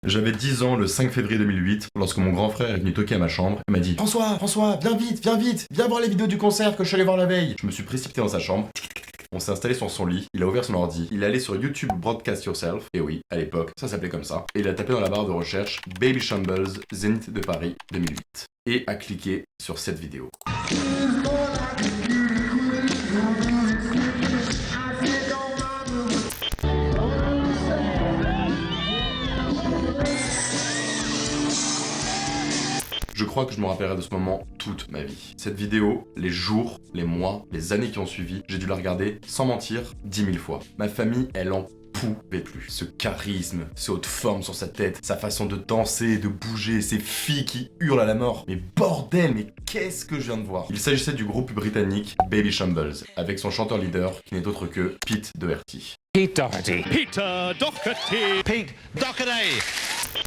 J'avais 10 ans le 5 février 2008 lorsque mon grand frère est venu toquer à ma chambre et m'a dit François, viens vite, viens voir les vidéos du concert que je suis allé voir la veille. Je me suis précipité dans sa chambre. On s'est installé sur son lit, il a ouvert son ordi, il est allé sur YouTube Broadcast Yourself, et oui, à l'époque, ça s'appelait comme ça, et il a tapé dans la barre de recherche Baby Shambles Zénith de Paris 2008, et a cliqué sur cette vidéo. Je crois que je me rappellerai de ce moment toute ma vie. Cette vidéo, les jours, les mois, les années qui ont suivi, j'ai dû la regarder, sans mentir, 10 000 fois. Ma famille, elle en pouvait plus. Ce charisme, ces hautes formes sur sa tête, sa façon de danser, de bouger, ces filles qui hurlent à la mort. Mais bordel, mais qu'est-ce que je viens de voir? Il s'agissait du groupe britannique Baby Shambles, avec son chanteur leader qui n'est autre que Pete Doherty. Pete Doherty. Peter Doherty. Pete Doherty.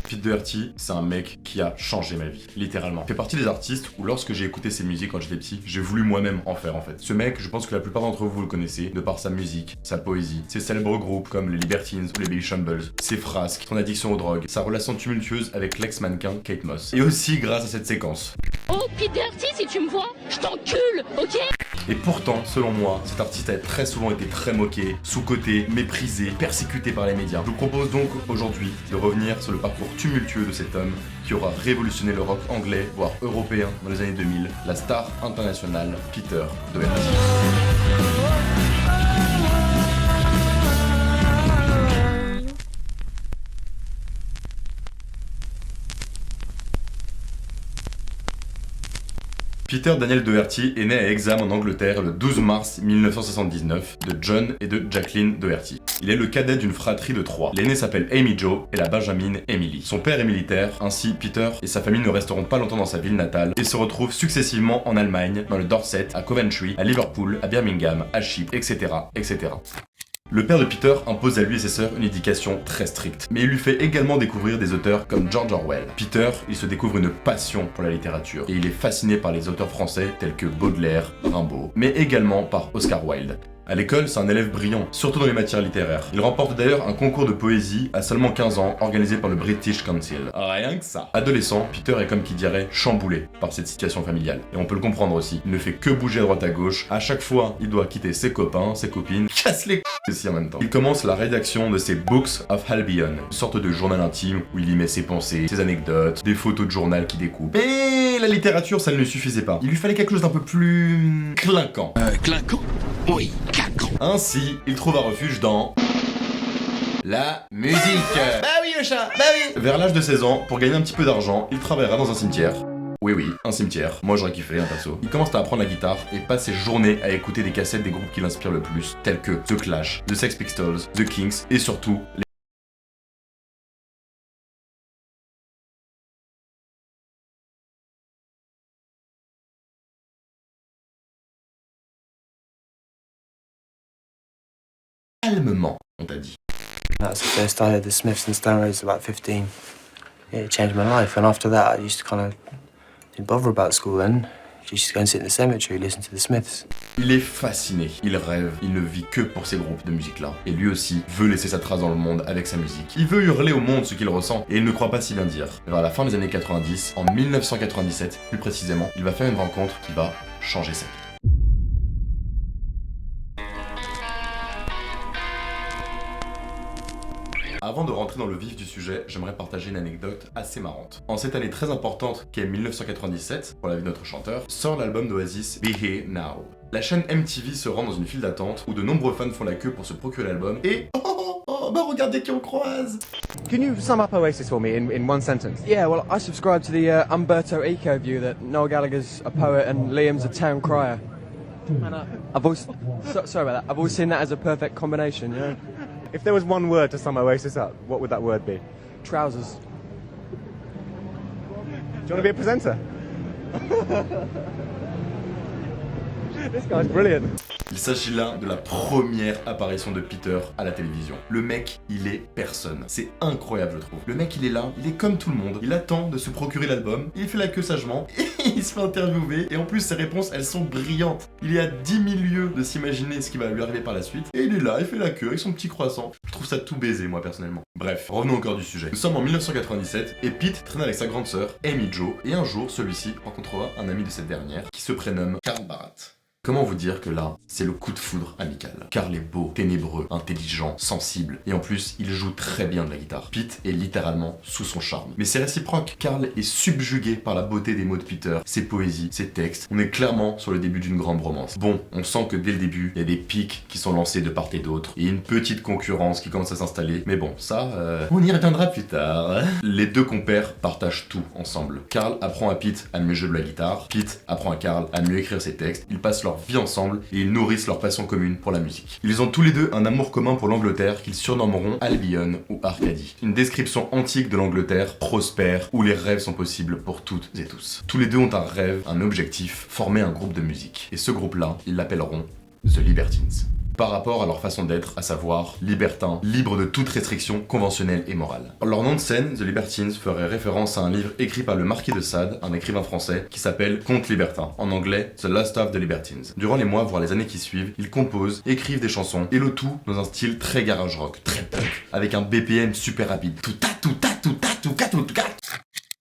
Pete Doherty, c'est un mec qui a changé ma vie, littéralement. Il fait partie des artistes où lorsque j'ai écouté ses musiques quand j'étais petit, j'ai voulu moi-même en faire en fait. Ce mec, je pense que la plupart d'entre vous le connaissez, de par sa musique, sa poésie, ses célèbres groupes comme les Libertines ou les Baby Shambles, ses frasques, son addiction aux drogues, sa relation tumultueuse avec l'ex-mannequin Kate Moss. Et aussi grâce à cette séquence. Oh, Pete Doherty, si tu me vois, je t'encule, ok? Et pourtant, selon moi, cet artiste a très souvent été très moqué, sous-coté, méprisé, persécuté par les médias. Je vous propose donc aujourd'hui de revenir sur le parcours tumultueux de cet homme qui aura révolutionné le rock anglais, voire européen dans les années 2000, la star internationale Peter Doherty. Peter Daniel Doherty est né à Hexham en Angleterre le 12 mars 1979 de John et de Jacqueline Doherty. Il est le cadet d'une fratrie de 3. L'aîné s'appelle Amy Jo et la benjamine Emily. Son père est militaire, ainsi Peter et sa famille ne resteront pas longtemps dans sa ville natale et se retrouvent successivement en Allemagne, dans le Dorset, à Coventry, à Liverpool, à Birmingham, à Chypre, etc. etc. Le père de Peter impose à lui et ses sœurs une éducation très stricte, mais il lui fait également découvrir des auteurs comme George Orwell. Peter, il se découvre une passion pour la littérature, et il est fasciné par les auteurs français tels que Baudelaire, Rimbaud, mais également par Oscar Wilde. À l'école, c'est un élève brillant, surtout dans les matières littéraires. Il remporte d'ailleurs un concours de poésie à seulement 15 ans, organisé par le British Council. Rien que ça. Adolescent, Peter est comme qui dirait chamboulé par cette situation familiale. Et on peut le comprendre aussi. Il ne fait que bouger à droite à gauche. À chaque fois, il doit quitter ses copains, ses copines, casse les aussi en même temps. Il commence la rédaction de ses Books of Albion, une sorte de journal intime où il y met ses pensées, ses anecdotes, des photos de journal qu'il découpe. Mais la littérature, ça ne lui suffisait pas. Il lui fallait quelque chose d'un peu plus clinquant. Clinquant? Oui, clinquant. Ainsi, il trouve un refuge dans la musique. Bah oui le chat, bah oui. Vers l'âge de 16 ans, pour gagner un petit peu d'argent, il travaillera dans un cimetière. Oui, un cimetière. Moi j'aurais kiffé, un perso. Il commence à apprendre la guitare et passe ses journées à écouter des cassettes des groupes qui l'inspirent le plus, tels que The Clash, The Sex Pistols, The Kings et surtout les calmement, on t'a dit. That's the first I heard the Smiths and Stone Roses about 15. Yeah, it changed my life. And after that, I used to kind of didn't bother about school then. Just used to go and sit in the cemetery, listen to the Smiths. Il est fasciné, il rêve, il ne vit que pour ces groupes de musique-là. Et lui aussi veut laisser sa trace dans le monde avec sa musique. Il veut hurler au monde ce qu'il ressent, et il ne croit pas si bien dire. Vers la fin des années 90, en 1997 plus précisément, il va faire une rencontre qui va changer sa vie. Avant de rentrer dans le vif du sujet, j'aimerais partager une anecdote assez marrante. En cette année très importante qu'est 1997, pour la vie de notre chanteur, sort l'album d'Oasis Be Here Now. La chaîne MTV se rend dans une file d'attente où de nombreux fans font la queue pour se procurer l'album et bah regardez qui on croise. Can you sum up Oasis for me in one sentence? Yeah, well, I subscribe to the Umberto Eco view that Noel Gallagher's a poet and Liam's a town crier. And I've always, sorry about that, I've always seen that as a perfect combination, you know? If there was one word to sum Oasis up, what would that word be? Trousers. Do you want to be a presenter? This guy's brilliant. Il s'agit là de la première apparition de Peter à la télévision. Le mec, il est personne. C'est incroyable, je trouve. Le mec, il est là, il est comme tout le monde. Il attend de se procurer l'album, il fait la queue sagement, et il se fait interviewer. Et en plus, ses réponses, elles sont brillantes. Il est à 10 000 lieues de s'imaginer ce qui va lui arriver par la suite. Et il est là, il fait la queue avec son petit croissant. Je trouve ça tout baisé, moi, personnellement. Bref, revenons au cœur du sujet. Nous sommes en 1997, et Pete traîne avec sa grande sœur, Amy Jo. Et un jour, celui-ci rencontrera un ami de cette dernière, qui se prénomme Carl Barat. Comment vous dire que là, c'est le coup de foudre amical. Carl est beau, ténébreux, intelligent, sensible, et en plus, il joue très bien de la guitare. Pete est littéralement sous son charme. Mais c'est réciproque, Carl est subjugué par la beauté des mots de Peter, ses poésies, ses textes. On est clairement sur le début d'une grande romance. Bon, on sent que dès le début, il y a des pics qui sont lancés de part et d'autre, et une petite concurrence qui commence à s'installer. Mais bon, ça, on y reviendra plus tard. Les deux compères partagent tout ensemble. Carl apprend à Pete à mieux jouer de la guitare, Pete apprend à Carl à mieux écrire ses textes, ils passent leur vie ensemble et ils nourrissent leur passion commune pour la musique. Ils ont tous les deux un amour commun pour l'Angleterre qu'ils surnommeront Albion ou Arcadie. Une description antique de l'Angleterre prospère où les rêves sont possibles pour toutes et tous. Tous les deux ont un rêve, un objectif, former un groupe de musique. Et ce groupe-là, ils l'appelleront The Libertines. Par rapport à leur façon d'être, à savoir libertins, libres de toute restriction conventionnelle et morale. Leur nom de scène, The Libertines, ferait référence à un livre écrit par le Marquis de Sade, un écrivain français, qui s'appelle Contes libertins, en anglais The Last of the Libertines. Durant les mois, voire les années qui suivent, ils composent, écrivent des chansons, et le tout dans un style très garage rock, très punk, avec un BPM super rapide.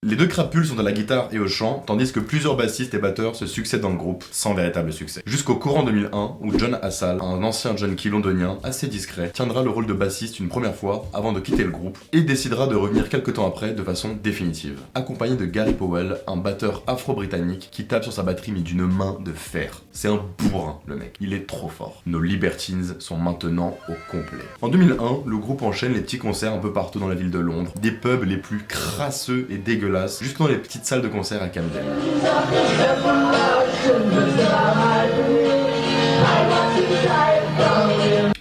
Les deux crapules sont à la guitare et au chant, tandis que plusieurs bassistes et batteurs se succèdent dans le groupe, sans véritable succès. Jusqu'au courant 2001, où John Hassall, un ancien junkie londonien assez discret, tiendra le rôle de bassiste une première fois avant de quitter le groupe, et décidera de revenir quelques temps après de façon définitive. Accompagné de Gary Powell, un batteur afro-britannique qui tape sur sa batterie mais d'une main de fer. C'est un bourrin, le mec. Il est trop fort. Nos Libertines sont maintenant au complet. En 2001, le groupe enchaîne les petits concerts un peu partout dans la ville de Londres, des pubs les plus crasseux et dégueulasses, jusque dans les petites salles de concert à Camden.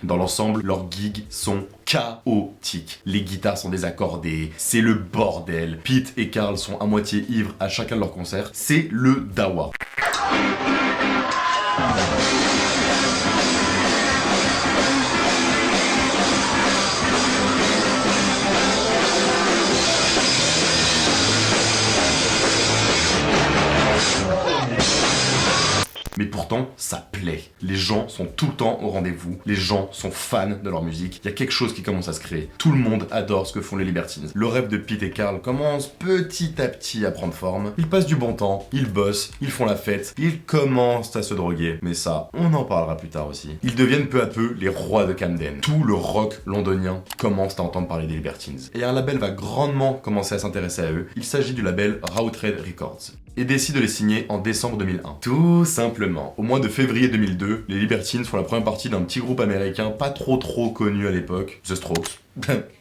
Dans l'ensemble, leurs gigs sont chaotiques. Les guitares sont désaccordées, c'est le bordel. Pete et Carl sont à moitié ivres à chacun de leurs concerts, c'est le dawa. Mais pourtant, ça plaît. Les gens sont tout le temps au rendez-vous. Les gens sont fans de leur musique. Il y a quelque chose qui commence à se créer. Tout le monde adore ce que font les Libertines. Le rêve de Pete et Carl commence petit à petit à prendre forme. Ils passent du bon temps, ils bossent, ils font la fête, ils commencent à se droguer. Mais ça, on en parlera plus tard aussi. Ils deviennent peu à peu les rois de Camden. Tout le rock londonien commence à entendre parler des Libertines. Et un label va grandement commencer à s'intéresser à eux. Il s'agit du label Rough-Trade Records. Et décide de les signer en décembre 2001. Tout simplement. Au mois de février 2002, les Libertines font la première partie d'un petit groupe américain pas trop connu à l'époque, The Strokes.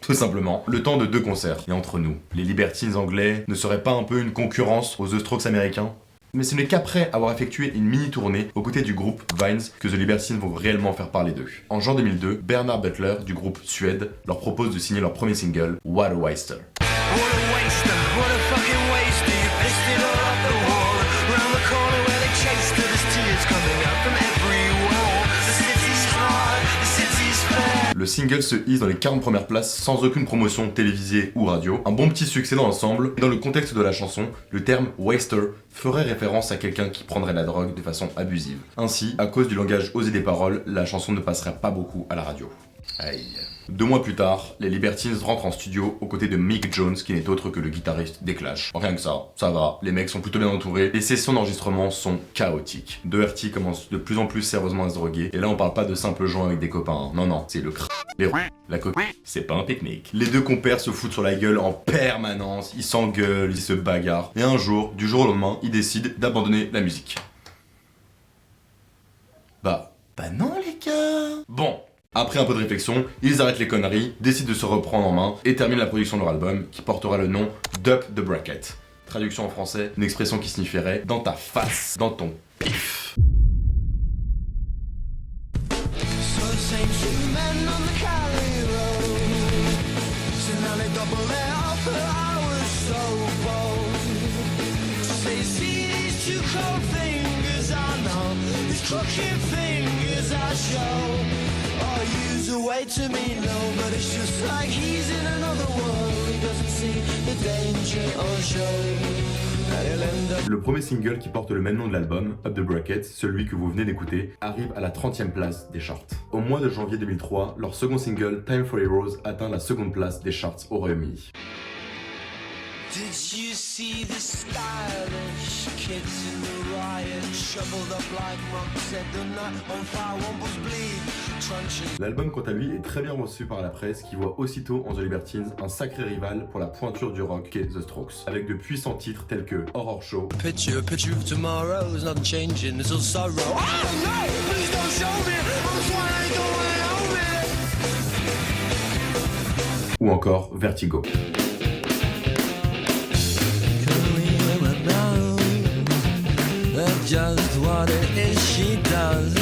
Tout simplement. Le temps de 2 concerts. Et entre nous, les Libertines anglais ne seraient pas un peu une concurrence aux The Strokes américains ? Mais ce n'est qu'après avoir effectué une mini-tournée aux côtés du groupe Vines que The Libertines vont réellement faire parler d'eux. En juin 2002, Bernard Butler, du groupe Suède, leur propose de signer leur premier single, What a Waster. Le single se hisse dans les 40 premières places sans aucune promotion télévisée ou radio. Un bon petit succès dans l'ensemble. Dans le contexte de la chanson, le terme waster ferait référence à quelqu'un qui prendrait la drogue de façon abusive. Ainsi, à cause du langage osé des paroles, la chanson ne passerait pas beaucoup à la radio. Aïe. 2 mois plus tard, les Libertines rentrent en studio aux côtés de Mick Jones, qui n'est autre que le guitariste des Clash. Rien que ça va, les mecs sont plutôt bien entourés, les sessions d'enregistrement sont chaotiques. Doherty commence de plus en plus sérieusement à se droguer, et là on parle pas de simples gens avec des copains, non, c'est le la coquille, c'est pas un pique-nique. Les deux compères se foutent sur la gueule en permanence, ils s'engueulent, ils se bagarrent, et un jour, du jour au lendemain, ils décident d'abandonner la musique. Bah non les gars. Bon. Après un peu de réflexion, ils arrêtent les conneries, décident de se reprendre en main et terminent la production de leur album qui portera le nom d'Up the Bracket. Traduction en français, une expression qui signifierait dans ta face, dans ton pif. Le premier single qui porte le même nom de l'album, Up the Bracket, celui que vous venez d'écouter, arrive à la 30e place des charts. Au mois de janvier 2003, leur second single, Time for Heroes, atteint la seconde place des charts au Royaume-Uni. Did you see the stylish kids in the riot, shoveled up like monks, set the night on fire, wombles bleed, truncheons. L'album quant à lui est très bien reçu par la presse qui voit aussitôt en The Libertines un sacré rival pour la pointure du rock qu'est The Strokes, avec de puissants titres tels que Horror Show, Picture of tomorrow, there's nothing changing, there's all sorrow. Oh no, please don't show me, I'm trying to go ou encore Vertigo. Just what it is she does.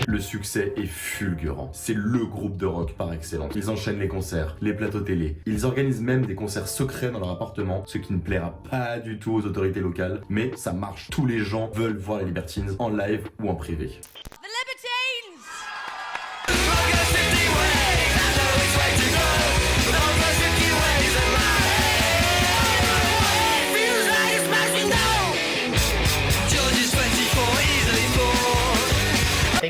Le succès est fulgurant. C'est le groupe de rock par excellence. Ils enchaînent les concerts, les plateaux télé. Ils organisent même des concerts secrets dans leur appartement, ce qui ne plaira pas du tout aux autorités locales, mais ça marche. Tous les gens veulent voir les Libertines en live ou en privé.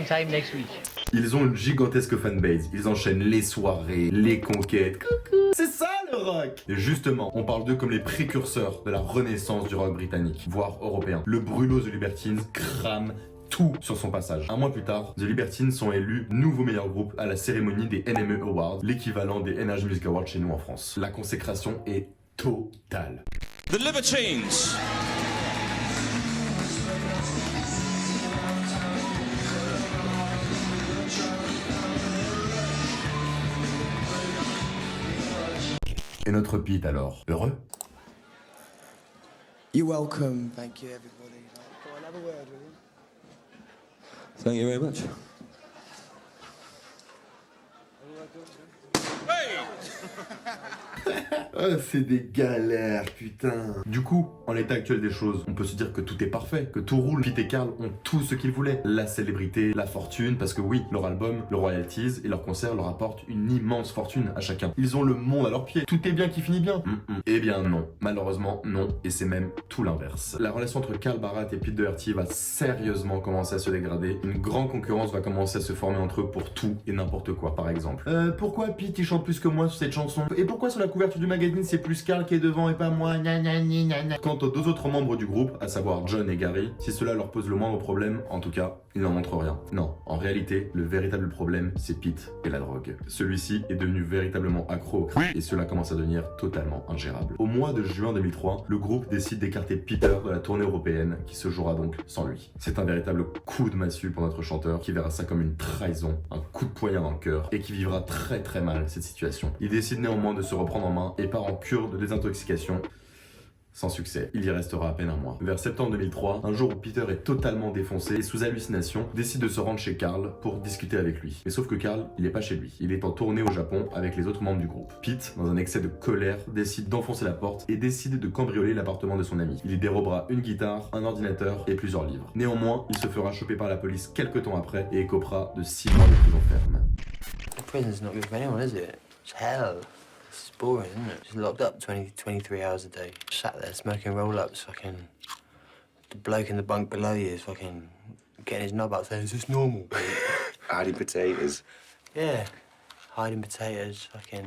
Time next week. Ils ont une gigantesque fanbase, ils enchaînent les soirées, les conquêtes. Coucou, c'est ça le rock! Et justement, on parle d'eux comme les précurseurs de la renaissance du rock britannique, voire européen. Le brûlot The Libertines crame tout sur son passage. Un mois plus tard, The Libertines sont élus nouveau meilleur groupe à la cérémonie des NME Awards, l'équivalent des Energy Music Awards chez nous en France. La consécration est totale. The Libertines. Et notre Pete alors, heureux? You're welcome. Thank you, everybody. Go on, have a word with him. Thank you very much. Oh, c'est des galères, putain. Du coup, en l'état actuel des choses, on peut se dire que tout est parfait, que tout roule. Pete et Carl ont tout ce qu'ils voulaient. La célébrité, la fortune, parce que oui, leur album, le royalties et leur concert leur apportent une immense fortune à chacun. Ils ont le monde à leurs pieds. Tout est bien qui finit bien. Eh bien non. Malheureusement, non. Et c'est même tout l'inverse. La relation entre Carl Barat et Pete Doherty va sérieusement commencer à se dégrader. Une grande concurrence va commencer à se former entre eux pour tout et n'importe quoi, par exemple. Pourquoi Pete il chante plus que moi sur cette chanson? Et pourquoi sur la couverture du magazine c'est plus Carl qui est devant et pas moi? Quant aux deux autres membres du groupe, à savoir John et Gary, si cela leur pose le moindre problème, en tout cas, ils n'en montrent rien. Non, en réalité, le véritable problème, c'est Pete et la drogue. Celui-ci est devenu véritablement accro au crack et cela commence à devenir totalement ingérable. Au mois de juin 2003, le groupe décide d'écarter Peter de la tournée européenne qui se jouera donc sans lui. C'est un véritable coup de massue pour notre chanteur qui verra ça comme une trahison, un coup de poignard dans le cœur et qui vivra très très mal cette situation. Il décide néanmoins de se reprendre en main et part en cure de désintoxication. Sans succès, il y restera à peine un mois. Vers septembre 2003, un jour où Peter est totalement défoncé et sous hallucination, décide de se rendre chez Carl pour discuter avec lui. Mais sauf que Carl, il n'est pas chez lui. Il est en tournée au Japon avec les autres membres du groupe. Pete, dans un excès de colère, décide d'enfoncer la porte et décide de cambrioler l'appartement de son ami. Il y dérobera une guitare, un ordinateur et plusieurs livres. Néanmoins, il se fera choper par la police quelques temps après et écopera de 6 mois de prison ferme. The prison's not good for anyone, is it? It's hell. It's boring, isn't it? Just locked up 23 hours a day. Sat there smoking roll-ups, fucking... The bloke in the bunk below you is fucking getting his knob up saying, is this normal? Hiding potatoes. Yeah. Hiding potatoes, fucking...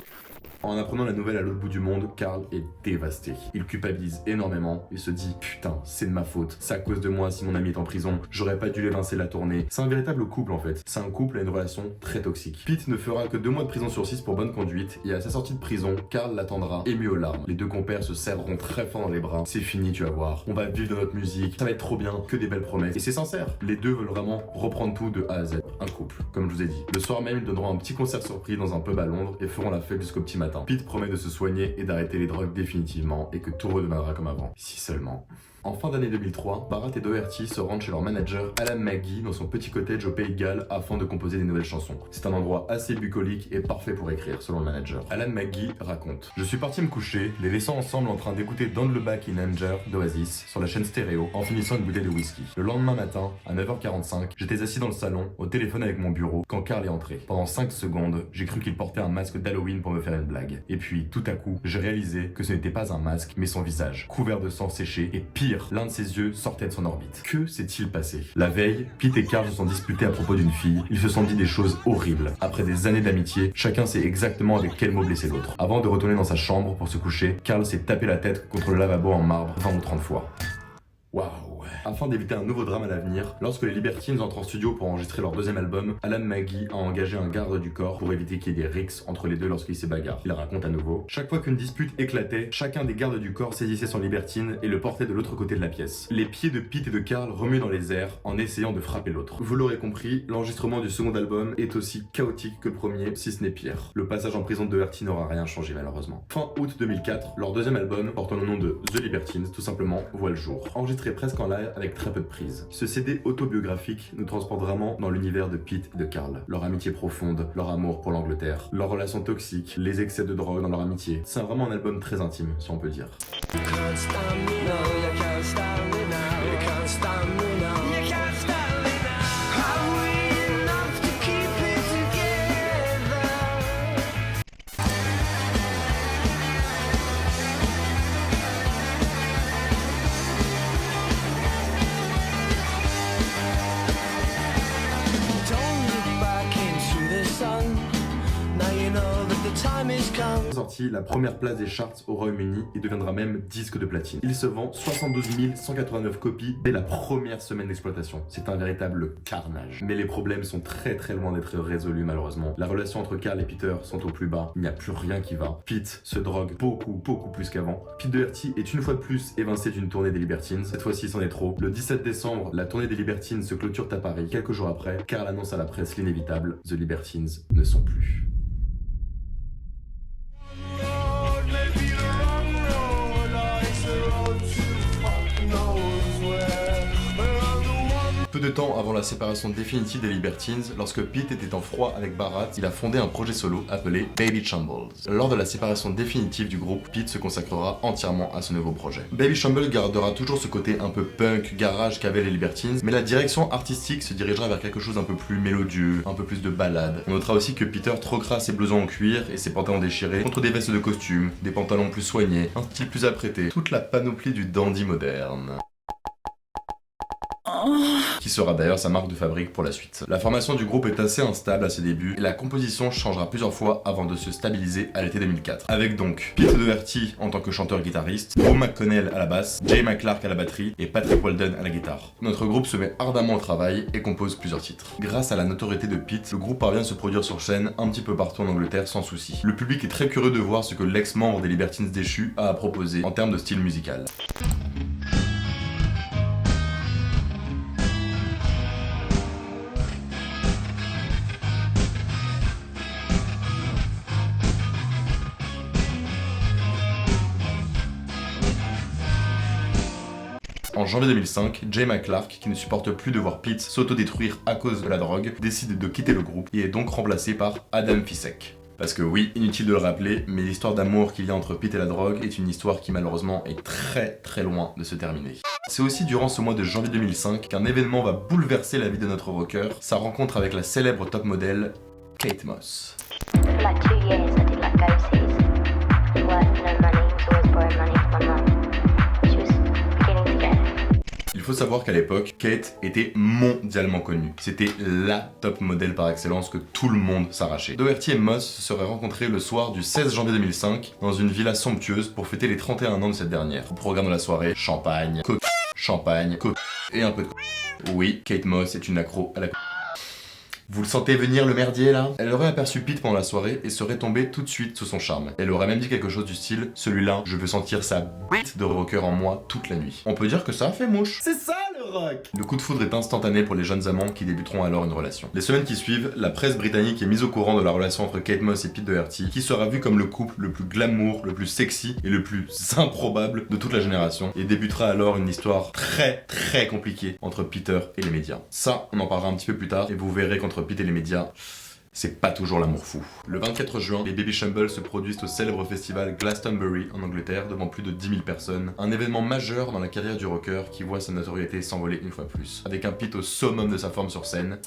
En apprenant la nouvelle à l'autre bout du monde, Carl est dévasté. Il culpabilise énormément et se dit « Putain, c'est de ma faute. C'est à cause de moi si mon ami est en prison. J'aurais pas dû l'évincer la tournée. » C'est un véritable couple en fait. C'est un couple à une relation très toxique. Pete ne fera que 2 mois de prison sur 6 pour bonne conduite et à sa sortie de prison, Carl l'attendra ému aux larmes. Les deux compères se serreront très fort dans les bras. C'est fini, tu vas voir. On va vivre de notre musique. Ça va être trop bien. Que des belles promesses. Et c'est sincère. Les deux veulent vraiment reprendre tout de A à Z. Un couple, comme je vous ai dit. Le soir même, ils donneront un petit concert surprise dans un pub à Londres et feront la fête jusqu'au petit matin. Pete promet de se soigner et d'arrêter les drogues définitivement et que tout redeviendra comme avant. Si seulement. En fin d'année 2003, Barat et Doherty se rendent chez leur manager Alan McGee dans son petit cottage au Pays de Galles afin de composer des nouvelles chansons. C'est un endroit assez bucolique et parfait pour écrire, selon le manager. Alan McGee raconte: Je suis parti me coucher, les laissant ensemble en train d'écouter Down the Back in Anger d'Oasis sur la chaîne stéréo en finissant une bouteille de whisky. Le lendemain matin, à 9h45, j'étais assis dans le salon, au téléphone avec mon bureau, quand Carl est entré. Pendant 5 secondes, j'ai cru qu'il portait un masque d'Halloween pour me faire une blague. Et puis, tout à coup, j'ai réalisé que ce n'était pas un masque, mais son visage, couvert de sang séché, et pire, l'un de ses yeux sortait de son orbite. Que s'est-il passé? La veille, Pete et Carl se sont disputés à propos d'une fille. Ils se sont dit des choses horribles. Après des années d'amitié, chacun sait exactement avec quel mot blesser l'autre. Avant de retourner dans sa chambre pour se coucher, Carl s'est tapé la tête contre le lavabo en marbre 20 ou 30 fois. Waouh. Afin d'éviter un nouveau drame à l'avenir, lorsque les Libertines entrent en studio pour enregistrer leur deuxième album, Alan McGee a engagé un garde du corps pour éviter qu'il y ait des rixes entre les deux lorsqu'ils se bagarrent. Il raconte à nouveau: Chaque fois qu'une dispute éclatait, chacun des gardes du corps saisissait son libertine et le portait de l'autre côté de la pièce. Les pieds de Pete et de Carl remuaient dans les airs en essayant de frapper l'autre. Vous l'aurez compris, l'enregistrement du second album est aussi chaotique que le premier, si ce n'est pire. Le passage en prison de Doherty n'aura rien changé malheureusement. Fin août 2004, leur deuxième album, portant le nom de The Libertines, tout simplement, voit le jour. Enregistré presque en live avec très peu de prises. Ce CD autobiographique nous transporte vraiment dans l'univers de Pete et de Carl. Leur amitié profonde, leur amour pour l'Angleterre, leur relation toxique, les excès de drogue dans leur amitié. C'est vraiment un album très intime, si on peut dire. Sorti la première place des charts au Royaume-Uni et deviendra même disque de platine. Il se vend 72 189 copies dès la première semaine d'exploitation. C'est un véritable carnage. Mais les problèmes sont très loin d'être résolus malheureusement. La relation entre Carl et Peter sont au plus bas. Il n'y a plus rien qui va. Pete se drogue beaucoup plus qu'avant. Pete Doherty est une fois de plus évincé d'une tournée des Libertines. Cette fois-ci c'en est trop. Le 17 décembre, la tournée des Libertines se clôture à Paris. Quelques jours après, Carl annonce à la presse l'inévitable: The Libertines ne sont plus. Peu de temps avant la séparation définitive des Libertines, lorsque Pete était en froid avec Barat, il a fondé un projet solo appelé Baby Shambles. Lors de la séparation définitive du groupe, Pete se consacrera entièrement à ce nouveau projet. Baby Shambles gardera toujours ce côté un peu punk, garage qu'avaient les Libertines, mais la direction artistique se dirigera vers quelque chose un peu plus mélodieux, un peu plus de ballade. On notera aussi que Peter troquera ses blousons en cuir et ses pantalons déchirés contre des vestes de costume, des pantalons plus soignés, un style plus apprêté, toute la panoplie du dandy moderne. Qui sera d'ailleurs sa marque de fabrique pour la suite. La formation du groupe est assez instable à ses débuts et la composition changera plusieurs fois avant de se stabiliser à l'été 2004. Avec donc Pete Doherty en tant que chanteur-guitariste, Drew McConnell à la basse, Jay McClark à la batterie et Patrick Walden à la guitare. Notre groupe se met ardemment au travail et compose plusieurs titres. Grâce à la notoriété de Pete, le groupe parvient à se produire sur scène un petit peu partout en Angleterre sans souci. Le public est très curieux de voir ce que l'ex-membre des Libertines déchus a à proposer en termes de style musical. En janvier 2005, Jay McClark, qui ne supporte plus de voir Pete s'autodétruire à cause de la drogue, décide de quitter le groupe et est donc remplacé par Adam Fisek. Parce que oui, inutile de le rappeler, mais l'histoire d'amour qu'il y a entre Pete et la drogue est une histoire qui malheureusement est très loin de se terminer. C'est aussi durant ce mois de janvier 2005 qu'un événement va bouleverser la vie de notre rocker, sa rencontre avec la célèbre top modèle Kate Moss. Il faut savoir qu'à l'époque, Kate était mondialement connue. C'était la top modèle par excellence que tout le monde s'arrachait. Doherty et Moss se seraient rencontrés le soir du 16 janvier 2005 dans une villa somptueuse pour fêter les 31 ans de cette dernière. Au programme de la soirée, champagne, champagne, et un peu de Oui, Kate Moss est une accro à la Vous le sentez venir le merdier là? Elle aurait aperçu Pete pendant la soirée et serait tombée tout de suite sous son charme. Elle aurait même dit quelque chose du style « Celui-là, je veux sentir sa bite de rocker en moi toute la nuit ». On peut dire que ça a fait mouche. C'est ça le rock! Le coup de foudre est instantané pour les jeunes amants qui débuteront alors une relation. Les semaines qui suivent, la presse britannique est mise au courant de la relation entre Kate Moss et Pete Doherty, qui sera vu comme le couple le plus glamour, le plus sexy et le plus improbable de toute la génération, et débutera alors une histoire très compliquée entre Peter et les médias. Ça, on en parlera un petit peu plus tard, et vous verrez qu'entre Pete et les médias, c'est pas toujours l'amour fou. Le 24 juin, les Baby Shambles se produisent au célèbre festival Glastonbury en Angleterre devant plus de 10 000 personnes. Un événement majeur dans la carrière du rocker qui voit sa notoriété s'envoler une fois plus. Avec un Pete au summum de sa forme sur scène.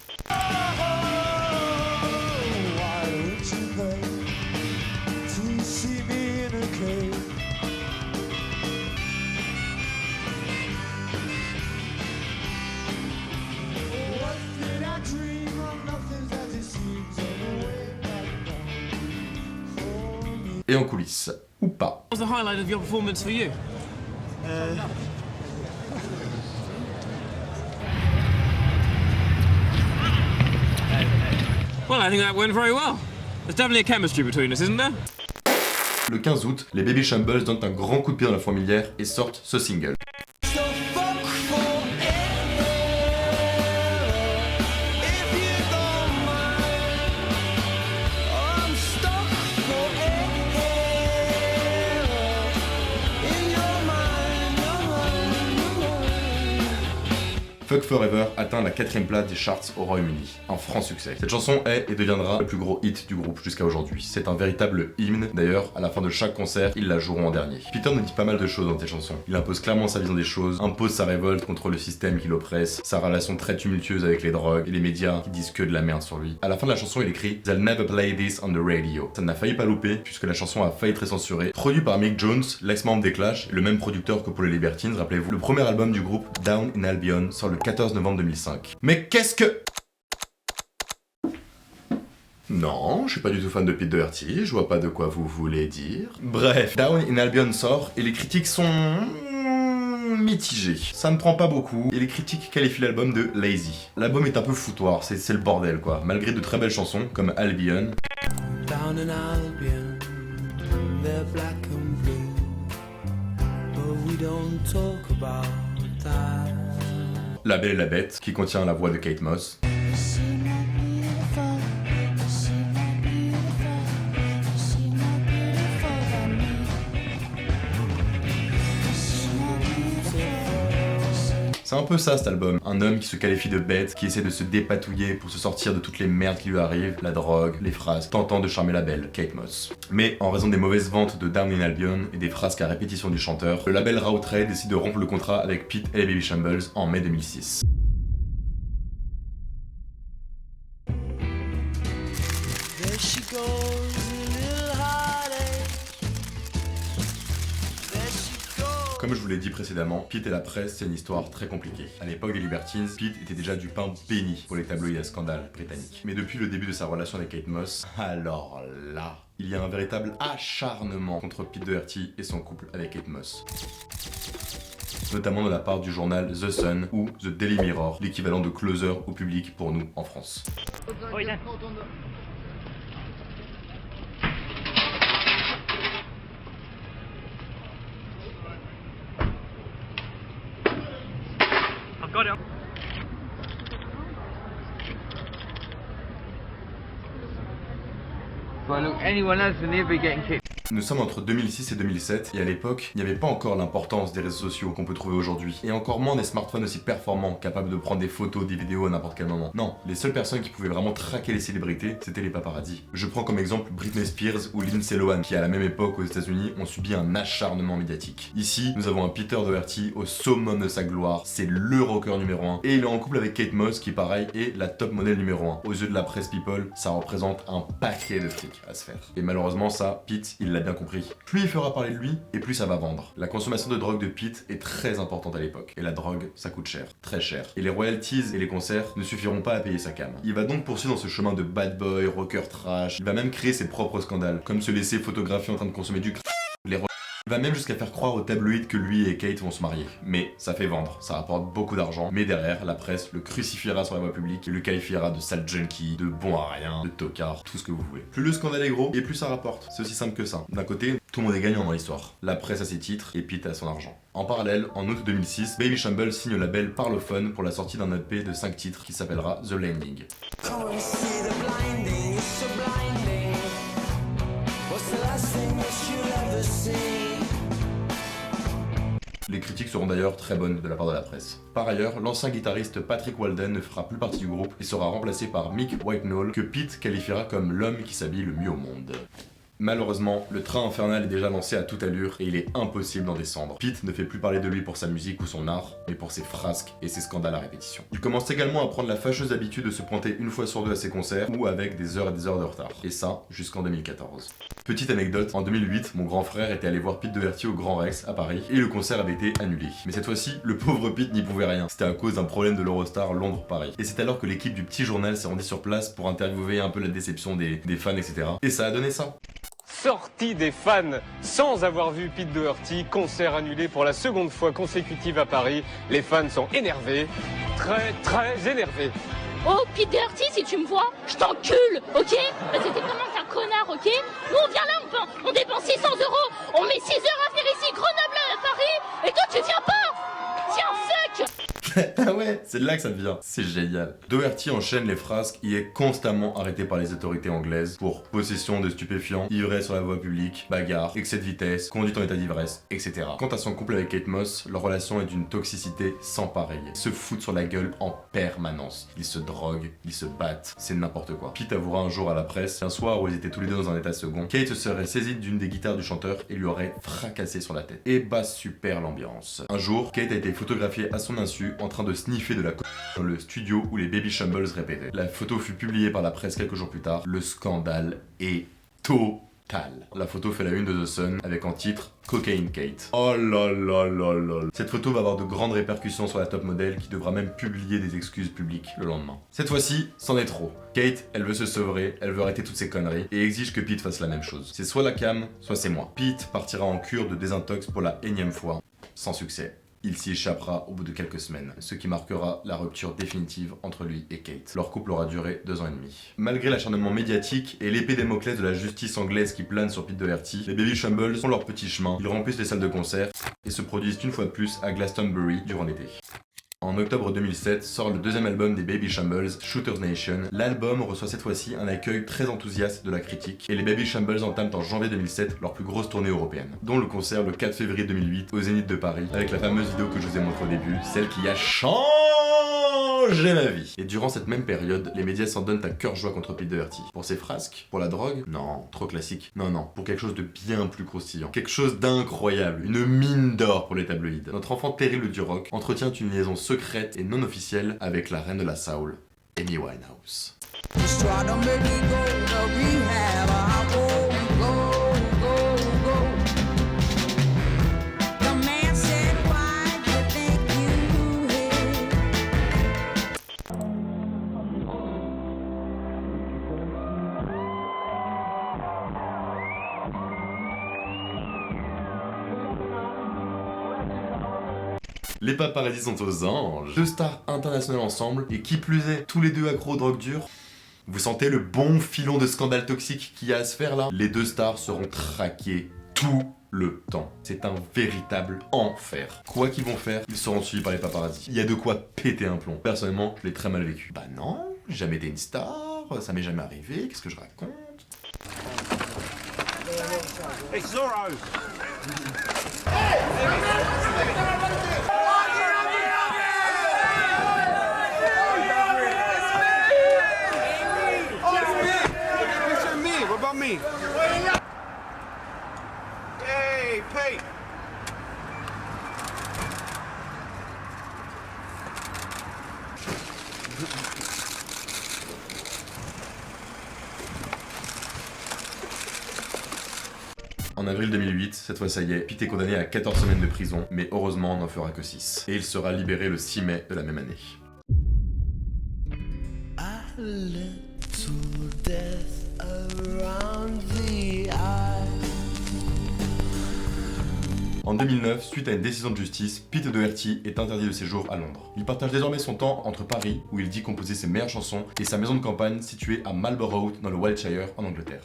Et en coulisses, ou pas. What was the highlight of your performance for you? Well, I think that went very well. There's definitely a chemistry between us, isn't there? Le 15 août, les Baby Shambles donnent un grand coup de pied dans la fourmilière et sortent ce single. Fuck Forever atteint la 4ème place des charts au Royaume-Uni. Un franc succès. Cette chanson est et deviendra le plus gros hit du groupe jusqu'à aujourd'hui. C'est un véritable hymne. D'ailleurs, à la fin de chaque concert, ils la joueront en dernier. Peter nous dit pas mal de choses dans cette chanson. Il impose clairement sa vision des choses, impose sa révolte contre le système qui l'oppresse, sa relation très tumultueuse avec les drogues et les médias qui disent que de la merde sur lui. À la fin de la chanson, il écrit They'll never play this on the radio. Ça n'a failli pas louper puisque la chanson a failli être censurée. Produit par Mick Jones, l'ex-membre des Clash, et le même producteur que pour les Libertines, rappelez-vous. Le premier album du groupe, Down in Albion, sort le 14 novembre 2005. Mais qu'est-ce que... Non, je suis pas du tout fan de Pete Doherty, je vois pas de quoi vous voulez dire. Bref, Down in Albion sort et les critiques sont... mitigées. Ça ne prend pas beaucoup et les critiques qualifient l'album de lazy. L'album est un peu foutoir, c'est le bordel quoi, malgré de très belles chansons comme Albion. Down in Albion, they're black and blue, but we don't talk about that. La Belle et la Bête, qui contient la voix de Kate Moss. C'est un peu ça cet album, un homme qui se qualifie de bête, qui essaie de se dépatouiller pour se sortir de toutes les merdes qui lui arrivent, la drogue, les phrases, tentant de charmer la belle, Kate Moss. Mais en raison des mauvaises ventes de Down in Albion et des frasques à répétition du chanteur, le label Roughtray décide de rompre le contrat avec Pete et les Baby Shambles en mai 2006. There she goes, a little heartache. There she goes. Comme je vous l'ai dit précédemment, Pete et la presse, c'est une histoire très compliquée. À l'époque des Libertines, Pete était déjà du pain béni pour les tabloïds à scandale britanniques. Mais depuis le début de sa relation avec Kate Moss, alors là, il y a un véritable acharnement contre Pete Doherty et son couple avec Kate Moss. Notamment de la part du journal The Sun ou The Daily Mirror, l'équivalent de Closer au public pour nous en France. Got it. Well, look, anyone else in here be getting kicked. Nous sommes entre 2006 et 2007, et à l'époque, il n'y avait pas encore l'importance des réseaux sociaux qu'on peut trouver aujourd'hui, et encore moins des smartphones aussi performants, capables de prendre des photos, des vidéos à n'importe quel moment. Non, les seules personnes qui pouvaient vraiment traquer les célébrités, c'était les paparazzis. Je prends comme exemple Britney Spears ou Lindsay Lohan, qui à la même époque aux États-Unis ont subi un acharnement médiatique. Ici, nous avons un Peter Doherty au summum de sa gloire, c'est le rocker numéro 1, et il est en couple avec Kate Moss, qui pareil est la top modèle numéro 1. Aux yeux de la presse people, ça représente un paquet de fric à se faire. Et malheureusement ça, Pete, il l'a bien compris. Plus il fera parler de lui, et plus ça va vendre. La consommation de drogue de Pete est très importante à l'époque. Et la drogue, ça coûte cher. Très cher. Et les royalties et les concerts ne suffiront pas à payer sa cam. Il va donc poursuivre dans ce chemin de bad boy, rocker trash. Il va même créer ses propres scandales. Comme se laisser photographier en train de consommer du les Il va même jusqu'à faire croire aux tabloïds que lui et Kate vont se marier. Mais ça fait vendre, ça rapporte beaucoup d'argent, mais derrière, la presse le crucifiera sur la voie publique et le qualifiera de sale junkie, de bon à rien, de tocard, tout ce que vous voulez. Plus le scandale est gros, et plus ça rapporte. C'est aussi simple que ça. D'un côté, tout le monde est gagnant dans l'histoire. La presse a ses titres, et Pete a son argent. En parallèle, en août 2006, Baby Shambles signe le label Parlophone pour la sortie d'un EP de 5 titres qui s'appellera The Landing. Les critiques seront d'ailleurs très bonnes de la part de la presse. Par ailleurs, l'ancien guitariste Patrick Walden ne fera plus partie du groupe et sera remplacé par Mick Whitenoll, que Pete qualifiera comme l'homme qui s'habille le mieux au monde. Malheureusement, le train infernal est déjà lancé à toute allure et il est impossible d'en descendre. Pete ne fait plus parler de lui pour sa musique ou son art, mais pour ses frasques et ses scandales à répétition. Il commence également à prendre la fâcheuse habitude de se pointer une fois sur deux à ses concerts, ou avec des heures et des heures de retard. Et ça, jusqu'en 2014. Petite anecdote, en 2008, mon grand frère était allé voir Pete Doherty au Grand Rex à Paris, et le concert avait été annulé. Mais cette fois-ci, le pauvre Pete n'y pouvait rien. C'était à cause d'un problème de l'Eurostar Londres-Paris. Et c'est alors que l'équipe du petit journal s'est rendue sur place pour interviewer un peu la déception des fans, etc. Et ça a donné ça. Sortie des fans sans avoir vu Pete Doherty, concert annulé pour la seconde fois consécutive à Paris. Les fans sont énervés, très énervés. Oh, Pete Doherty, si tu me vois, je t'encule, ok? Parce que t'es vraiment qu'un connard, ok? Nous, on vient là, on dépense 600 €, on met 6 heures à faire ici, Grenoble à Paris, et toi, tu viens pas! Tiens, fuck! Ah ouais, c'est de là que ça vient. C'est génial. Doherty enchaîne les frasques, il est constamment arrêté par les autorités anglaises pour possession de stupéfiants, ivresse sur la voie publique, bagarre, excès de vitesse, conduite en état d'ivresse, etc. Quant à son couple avec Kate Moss, leur relation est d'une toxicité sans pareil. Ils se foutent sur la gueule en permanence. Ils se droguent, ils se battent, c'est n'importe quoi. Pete avouera un jour à la presse qu'un soir où ils étaient tous les deux dans un état second, Kate serait saisie d'une des guitares du chanteur et lui aurait fracassé sur la tête. Et bah super l'ambiance. Un jour, Kate a été photographiée à son insu en train de sniffer de la dans le studio où les Baby Shambles répétaient. La photo fut publiée par la presse quelques jours plus tard. Le scandale est total. La photo fait la une de The Sun avec en titre Cocaine Kate. Oh là là là là. Cette photo va avoir de grandes répercussions sur la top modèle qui devra même publier des excuses publiques le lendemain. Cette fois-ci, c'en est trop. Kate, elle veut se sevrer, elle veut arrêter toutes ces conneries et exige que Pete fasse la même chose. C'est soit la cam, soit c'est moi. Pete partira en cure de désintox pour la énième fois, sans succès. Il s'y échappera au bout de quelques semaines, ce qui marquera la rupture définitive entre lui et Kate. Leur couple aura duré 2 ans et demi. Malgré l'acharnement médiatique et l'épée Damoclès de la justice anglaise qui plane sur Pete Doherty, les Baby Shambles font leur petit chemin, ils remplissent les salles de concert et se produisent une fois de plus à Glastonbury durant l'été. En octobre 2007 sort le deuxième album des Baby Shambles, Shooter's Nation. L'album reçoit cette fois-ci un accueil très enthousiaste de la critique et les Baby Shambles entament en janvier 2007 leur plus grosse tournée européenne, dont le concert le 4 février 2008 au Zénith de Paris avec la fameuse vidéo que je vous ai montrée au début, celle qui a changé ma vie. Et durant cette même période, les médias s'en donnent à cœur joie contre Pete Doherty. Pour ses frasques? Pour la drogue? Non, trop classique. Non, pour quelque chose de bien plus croustillant. Quelque chose d'incroyable, une mine d'or pour les tabloïds. Notre enfant terrible du rock entretient une liaison secrète et non officielle avec la reine de la soul, Amy Winehouse. Les paparazzis sont aux anges. 2 stars internationales ensemble, et qui plus est, tous les deux accros aux drogues dures. Vous sentez le bon filon de scandale toxique qu'il y a à se faire là? Les 2 stars seront traquées tout le temps. C'est un véritable enfer. Quoi qu'ils vont faire, ils seront suivis par les paparazzis. Il y a de quoi péter un plomb. Personnellement, je l'ai très mal vécu. Bah non, j'ai jamais été une star, ça m'est jamais arrivé, qu'est-ce que je raconte? Hey, Zorro! What about me? Hey, Pete! En avril 2008, cette fois ça y est, Pete est condamné à 14 semaines de prison, mais heureusement on n'en fera que 6. Et il sera libéré le 6 mai de la même année. Around the eye, En 2009, suite à une décision de justice, Pete Doherty est interdit de séjour à Londres. Il partage désormais son temps entre Paris, où il dit composer ses meilleures chansons, et sa maison de campagne située à Marlborough, dans le Wiltshire, en Angleterre.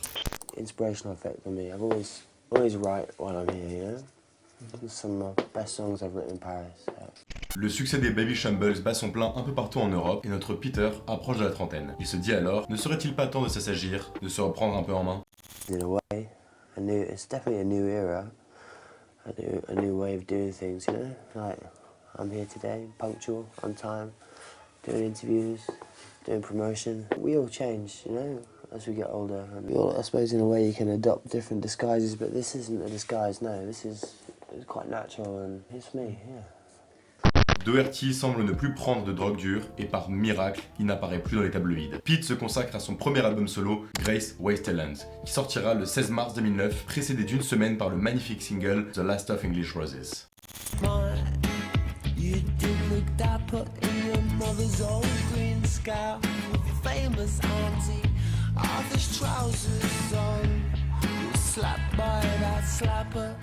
Inspirational effect on me. I've always write while I'm here, you know? Some of the best songs I've written in Paris. So. Le succès des Baby Shambles bat son plein un peu partout en Europe et notre Peter approche de la trentaine. Il se dit alors, ne serait-il pas temps de s'assagir, de se reprendre un peu en main? In a way, it's definitely a new era, a new way of doing things, you know? Like, I'm here today, punctual, on time, doing interviews, doing promotion. We all change, you know, as we get older. And we all, I suppose in a way you can adopt different disguises, but this isn't a disguise, no, this is quite natural and it's me, yeah. Doherty semble ne plus prendre de drogue dure et par miracle, il n'apparaît plus dans les tabloïds. Pete se consacre à son premier album solo, Grace Wasteland, qui sortira le 16 mars 2009, précédé d'une semaine par le magnifique single The Last of English Roses. You did look dapper in your mother's old green scout, famous auntie, Arthur's trousers on. You were slapped by that slapper,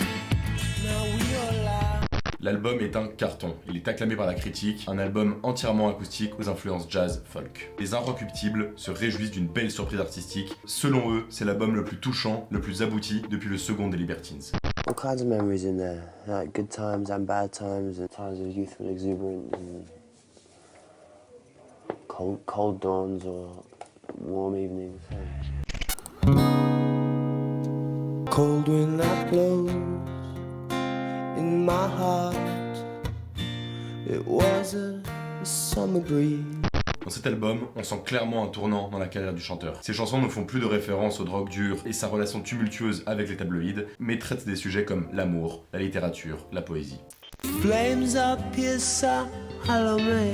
now we all laugh. L'album est un carton, il est acclamé par la critique, un album entièrement acoustique aux influences jazz folk. Les Inrecuptibles se réjouissent d'une belle surprise artistique. Selon eux, c'est l'album le plus touchant, le plus abouti depuis le second des Libertines. All kinds of memories in there, like good times and bad times, and times of youthful exuberance, and cold dawns or warm evenings. Cold wind that blows in my heart, it was a summer breeze. Dans cet album, on sent clairement un tournant dans la carrière du chanteur. Ses chansons ne font plus de référence aux drogues dures et sa relation tumultueuse avec les tabloïds, mais traitent des sujets comme l'amour, la littérature, la poésie. Flames up here, so hello me.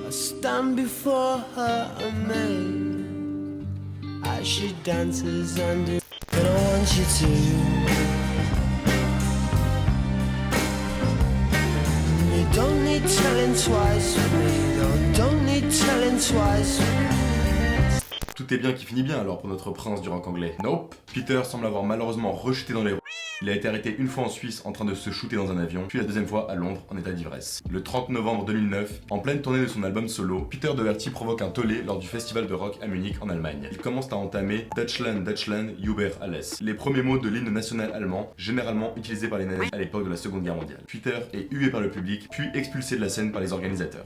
I stand before her amazed as she dances under. And I want you to. You don't need telling twice for me, don't need telling twice for me. Tout est bien qui finit bien alors pour notre prince du rock anglais. Nope. Peter semble avoir malheureusement rechuté dans les roues. Il a été arrêté une fois en Suisse en train de se shooter dans un avion, puis la deuxième fois à Londres en état d'ivresse. Le 30 novembre 2009, en pleine tournée de son album solo, Peter Doherty provoque un tollé lors du festival de rock à Munich en Allemagne. Il commence à entamer Deutschland, Deutschland, über alles, les premiers mots de l'hymne national allemand, généralement utilisés par les nazis à l'époque de la Seconde Guerre mondiale. Peter est hué par le public, puis expulsé de la scène par les organisateurs.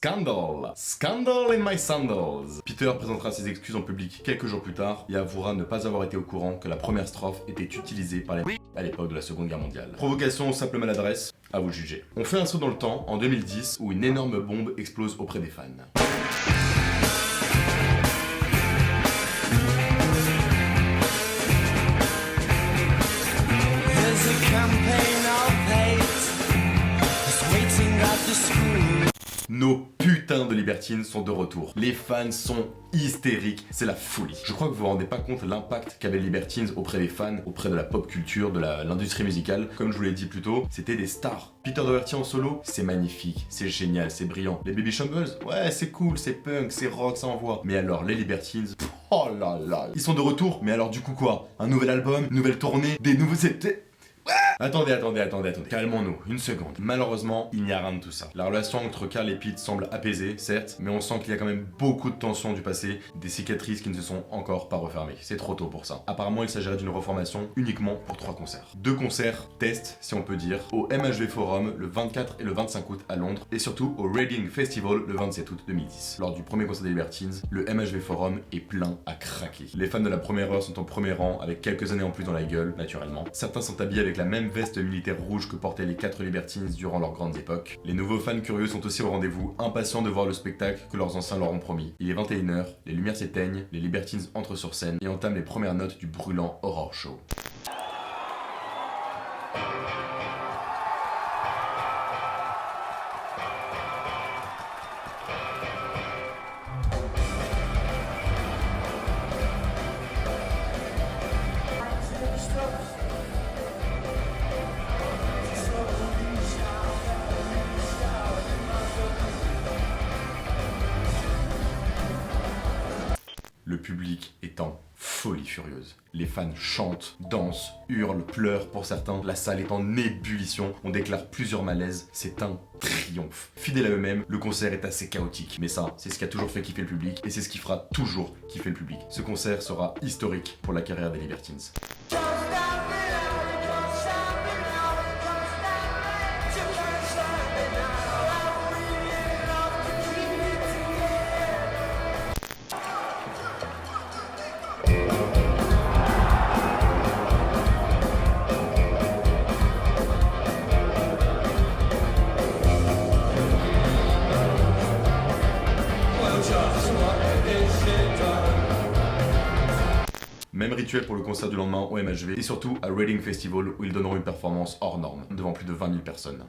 Scandal! Scandal in my sandals! Peter présentera ses excuses en public quelques jours plus tard et avouera ne pas avoir été au courant que la première strophe était utilisée par les à l'époque de la Seconde Guerre mondiale. Provocation ou simple maladresse? À vous de juger. On fait un saut dans le temps, en 2010, où une énorme bombe explose auprès des fans. There's a campaign of hate that's waiting at the school. Nos putains de Libertines sont de retour. Les fans sont hystériques, c'est la folie. Je crois que vous vous rendez pas compte l'impact qu'avaient les Libertines auprès des fans, auprès de la pop culture, de l'industrie musicale. Comme je vous l'ai dit plus tôt, c'était des stars. Peter Doherty en solo, c'est magnifique, c'est génial, c'est brillant. Les Baby Shambles, ouais, c'est cool, c'est punk, c'est rock, ça envoie. Mais alors, les Libertines, oh là là, ils sont de retour, mais alors du coup quoi? Un nouvel album, une nouvelle tournée, des nouveaux... Attendez, calmons-nous, une seconde. Malheureusement, il n'y a rien de tout ça. La relation entre Carl et Pete semble apaisée, certes, mais on sent qu'il y a quand même beaucoup de tensions du passé, des cicatrices qui ne se sont encore pas refermées. C'est trop tôt pour ça. Apparemment, il s'agirait d'une reformation uniquement pour 3 concerts. 2 concerts, test, si on peut dire, au MHV Forum le 24 et le 25 août à Londres, et surtout au Reading Festival le 27 août 2010. Lors du premier concert des Libertines, le MHV Forum est plein à craquer. Les fans de la première heure sont au premier rang, avec quelques années en plus dans la gueule, naturellement. Certains sont habillés avec la même veste militaire rouge que portaient les 4 Libertines durant leurs grandes époques. Les nouveaux fans curieux sont aussi au rendez-vous, impatients de voir le spectacle que leurs anciens leur ont promis. Il est 21h, les lumières s'éteignent, les Libertines entrent sur scène et entament les premières notes du brûlant Horror Show. public est en folie furieuse. Les fans chantent, dansent, hurlent, pleurent pour certains. La salle est en ébullition. On déclare plusieurs malaises. C'est un triomphe. Fidèles à eux-mêmes, le concert est assez chaotique. Mais ça, c'est ce qui a toujours fait kiffer le public et c'est ce qui fera toujours kiffer le public. Ce concert sera historique pour la carrière des Libertines. Même rituel pour le concert du lendemain au MHV et surtout à Reading Festival où ils donneront une performance hors norme devant plus de 20 000 personnes.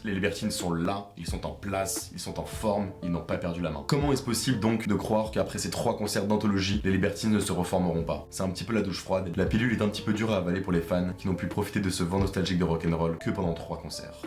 Les Libertines sont là, ils sont en place, ils sont en forme, ils n'ont pas perdu la main. Comment est-ce possible donc de croire qu'après ces 3 concerts d'anthologie, les Libertines ne se reformeront pas? C'est un petit peu la douche froide. La pilule est un petit peu dure à avaler pour les fans qui n'ont pu profiter de ce vent nostalgique de rock'n'roll que pendant 3 concerts.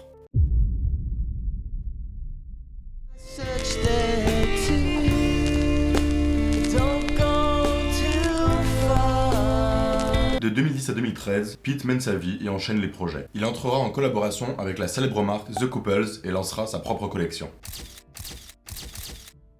De 2010 à 2013, Pete mène sa vie et enchaîne les projets. Il entrera en collaboration avec la célèbre marque The Couples et lancera sa propre collection.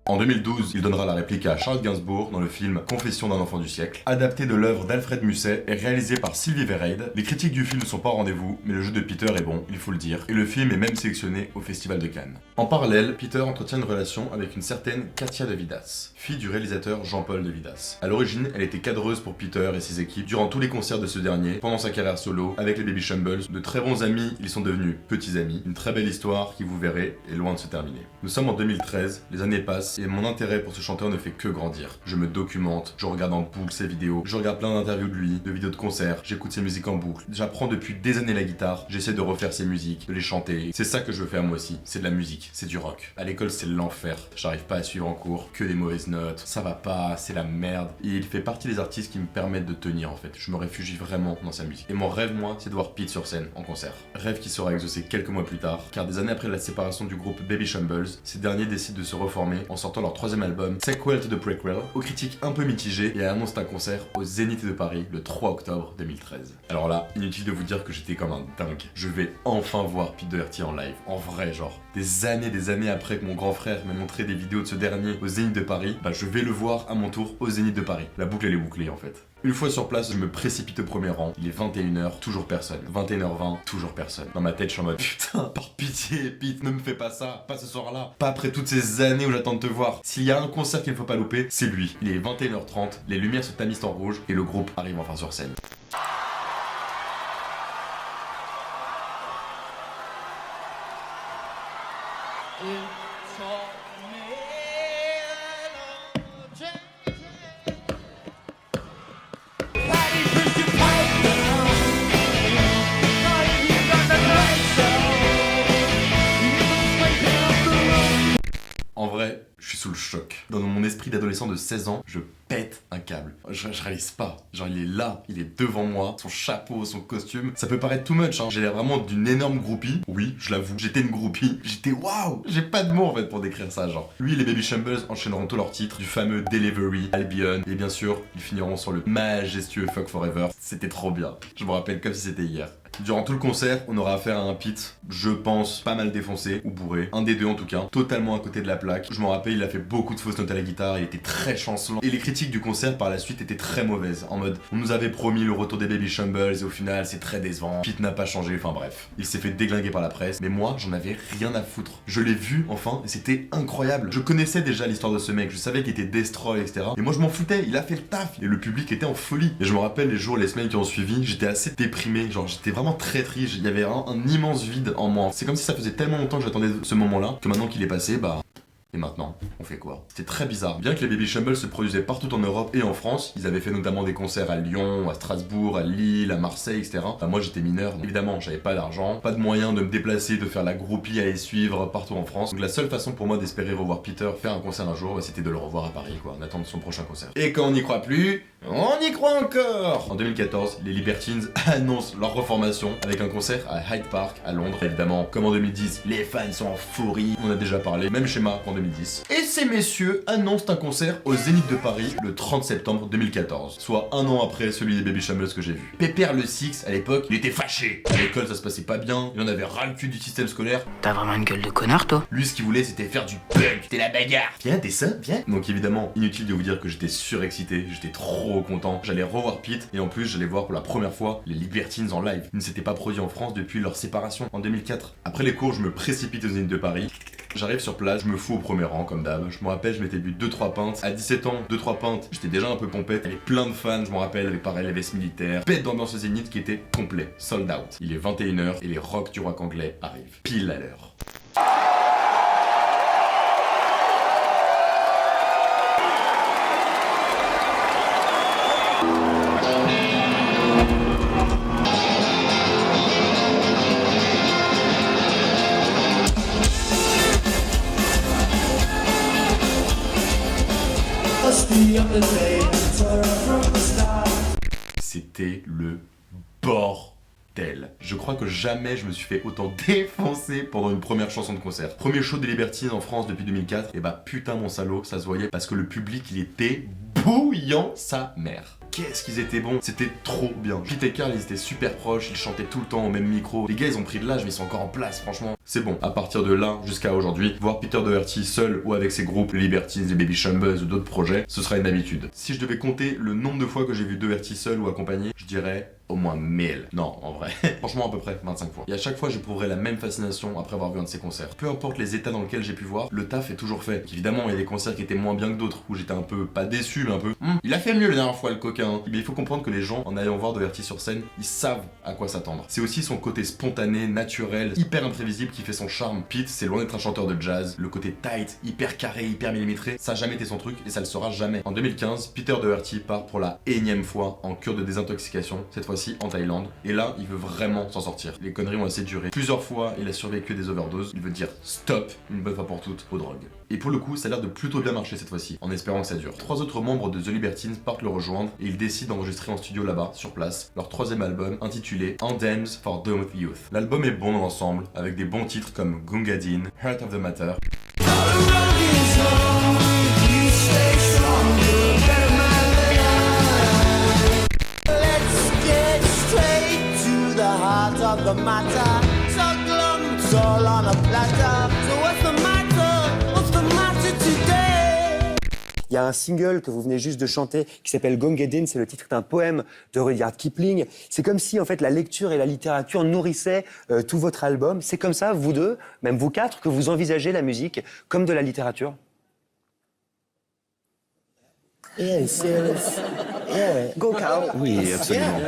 En 2012, il donnera la réplique à Charles Gainsbourg dans le film Confession d'un enfant du siècle. Adapté de l'œuvre d'Alfred Musset et réalisé par Sylvie Vereide, les critiques du film ne sont pas au rendez-vous, mais le jeu de Peter est bon, il faut le dire, et le film est même sélectionné au Festival de Cannes. En parallèle, Peter entretient une relation avec une certaine Katia de Vidas, fille du réalisateur Jean-Paul de Vidas. À l'origine, elle était cadreuse pour Peter et ses équipes durant tous les concerts de ce dernier, pendant sa carrière solo, avec les Baby Shambles. De très bons amis, ils sont devenus petits amis. Une très belle histoire qui, vous verrez, est loin de se terminer. Nous sommes en 2013, les années passent, et mon intérêt pour ce chanteur ne fait que grandir. Je me documente, je regarde en boucle ses vidéos, je regarde plein d'interviews de lui, de vidéos de concerts, j'écoute ses musiques en boucle. J'apprends depuis des années la guitare, j'essaie de refaire ses musiques, de les chanter. C'est ça que je veux faire moi aussi, c'est de la musique, c'est du rock. À l'école c'est l'enfer, j'arrive pas à suivre en cours, que des mauvaises notes, ça va pas, c'est la merde. Et il fait partie des artistes qui me permettent de tenir en fait. Je me réfugie vraiment dans sa musique. Et mon rêve moi, c'est de voir Pete sur scène, en concert. Rêve qui sera exaucé quelques mois plus tard, car des années après la séparation du groupe Baby Shambles, ces derniers décident de se reformer en sortant leur 3e album, Sequel to the Prequel, aux critiques un peu mitigées et annoncent un concert au Zénith de Paris le 3 octobre 2013. Alors là, inutile de vous dire que j'étais comme un dingue. Je vais enfin voir Pete Doherty en live, en vrai genre. Des années après que mon grand frère m'a montré des vidéos de ce dernier au Zénith de Paris, bah je vais le voir à mon tour au Zénith de Paris. La boucle elle est bouclée en fait. Une fois sur place, je me précipite au premier rang. Il est 21h, toujours personne. 21h20, toujours personne. Dans ma tête, je suis en mode putain, par pitié, Pete, ne me fais pas ça, pas ce soir-là. Pas après toutes ces années où j'attends de te voir. S'il y a un concert qu'il ne faut pas louper, c'est lui. Il est 21h30, les lumières se tamisent en rouge et le groupe arrive enfin sur scène. En vrai, je suis sous le choc. Dans mon esprit d'adolescent de 16 ans, je pète un câble. Je réalise pas. Genre, il est là, il est devant moi, son chapeau, son costume. Ça peut paraître too much, hein. J'ai l'air vraiment d'une énorme groupie. Oui, je l'avoue, j'étais une groupie. J'étais waouh! J'ai pas de mots en fait pour décrire ça, genre. Lui et les Baby Shambles enchaîneront tous leurs titres, du fameux Delivery, Albion, et bien sûr, ils finiront sur le majestueux Fuck Forever. C'était trop bien. Je me rappelle comme si c'était hier. Durant tout le concert, on aura affaire à un Pete, je pense, pas mal défoncé, ou bourré, un des deux en tout cas, totalement à côté de la plaque. Je me rappelle, il a fait beaucoup de fausses notes à la guitare, il était très chancelant. Et les critiques du concert par la suite étaient très mauvaises, en mode, on nous avait promis le retour des Baby Shambles et au final c'est très décevant, Pete n'a pas changé, enfin bref. Il s'est fait déglinguer par la presse, mais moi j'en avais rien à foutre. Je l'ai vu enfin, et c'était incroyable. Je connaissais déjà l'histoire de ce mec, je savais qu'il était destroy, etc. Et moi je m'en foutais, il a fait le taf, et le public était en folie. Et je me rappelle les jours, les semaines qui ont suivi, j'étais assez déprimé, genre j'étais vraiment très triste, il y avait un immense vide en moi. C'est comme si ça faisait tellement longtemps que j'attendais ce moment-là, que maintenant qu'il est passé, bah Et maintenant, on fait quoi? C'était très bizarre. Bien que les Baby Shambles se produisaient partout en Europe et en France, ils avaient fait notamment des concerts à Lyon, à Strasbourg, à Lille, à Marseille, etc. Enfin, moi j'étais mineur, donc évidemment j'avais pas d'argent, pas de moyen de me déplacer, de faire la groupie à les suivre partout en France. Donc la seule façon pour moi d'espérer revoir Peter faire un concert un jour, c'était de le revoir à Paris, quoi, en attendant son prochain concert. Et quand on n'y croit plus, on y croit encore! En 2014, les Libertines annoncent leur reformation avec un concert à Hyde Park à Londres. Évidemment, comme en 2010, les fans sont en furie, on en a déjà parlé, même schéma qu'en 2010. Et ces messieurs annoncent un concert au Zénith de Paris le 30 septembre 2014, soit un an après celui des Baby Shambles que j'ai vu. Pépère le Six, à l'époque, il était fâché. À l'école, ça se passait pas bien, il en avait ras le cul du système scolaire. T'as vraiment une gueule de connard, toi? Lui, ce qu'il voulait, c'était faire du punk, c'était la bagarre. Viens, descends, viens. Donc évidemment, inutile de vous dire que j'étais surexcité, j'étais trop content. J'allais revoir Pete, et en plus, j'allais voir pour la première fois les Libertines en live. Ils ne s'étaient pas produits en France depuis leur séparation en 2004. Après les cours, je me précipite au Zénith de Paris. J'arrive sur place, je me fous au premier rang comme d'hab. Je me rappelle, je m'étais bu 2-3 pintes. À 17 ans, 2-3 pintes, j'étais déjà un peu pompette. Il y avait plein de fans, je me rappelle, avec pareil les vestes militaires. Pète d'ambiance au Zénith qui était complet, sold out. Il est 21h et les rocks du rock anglais arrivent. Pile à l'heure. C'était le bordel. Je crois que jamais je me suis fait autant défoncer pendant une première chanson de concert. Premier show des Libertines en France depuis 2004, et bah putain mon salaud, ça se voyait parce que le public il était bouillant sa mère. Qu'est-ce qu'ils étaient bons, c'était trop bien. Pete et Carl, ils étaient super proches, ils chantaient tout le temps au même micro. Les gars, ils ont pris de l'âge, mais ils sont encore en place, franchement. C'est bon, à partir de là jusqu'à aujourd'hui, voir Peter Doherty seul ou avec ses groupes, les Libertines, les Baby Shambles ou d'autres projets, ce sera une habitude. Si je devais compter le nombre de fois que j'ai vu Doherty seul ou accompagné, je dirais au moins 1000. Non, en vrai. Franchement, à peu près 25 fois. Et à chaque fois, j'éprouverai la même fascination après avoir vu un de ses concerts. Peu importe les états dans lesquels j'ai pu voir, le taf est toujours fait. Donc, évidemment, il y a des concerts qui étaient moins bien que d'autres, où j'étais un peu, pas déçu, mais un peu, il a fait mieux la dernière fois, le coquin. Mais il faut comprendre que les gens, en allant voir Doherty sur scène, ils savent à quoi s'attendre. C'est aussi son côté spontané, naturel, hyper imprévisible qui fait son charme. Pete, c'est loin d'être un chanteur de jazz. Le côté tight, hyper carré, hyper millimétré, ça a jamais été son truc et ça le sera jamais. En 2015, Peter Doherty part pour la énième fois en cure de désintoxication, cette fois-ci en Thaïlande. Et là, il veut vraiment s'en sortir. Les conneries ont assez duré. Plusieurs fois, il a survécu à des overdoses. Il veut dire stop, une bonne fois pour toutes, aux drogues. Et pour le coup, ça a l'air de plutôt bien marcher cette fois-ci, en espérant que ça dure. 3 autres membres de The Libertines partent le rejoindre et ils décident d'enregistrer en studio là-bas, sur place, leur 3e album intitulé Anthems for Doomed Youth. L'album est bon dans l'ensemble, avec des bons titres comme Gunga Din, Heart of the Matter. Il y a un single que vous venez juste de chanter qui s'appelle Gunga Din, c'est le titre d'un poème de Rudyard Kipling. C'est comme si en fait la lecture et la littérature nourrissaient tout votre album. C'est comme ça, vous deux, même vous quatre, que vous envisagez la musique comme de la littérature? Yeah, serious. Yeah. Go, Carl. Oui, absolument.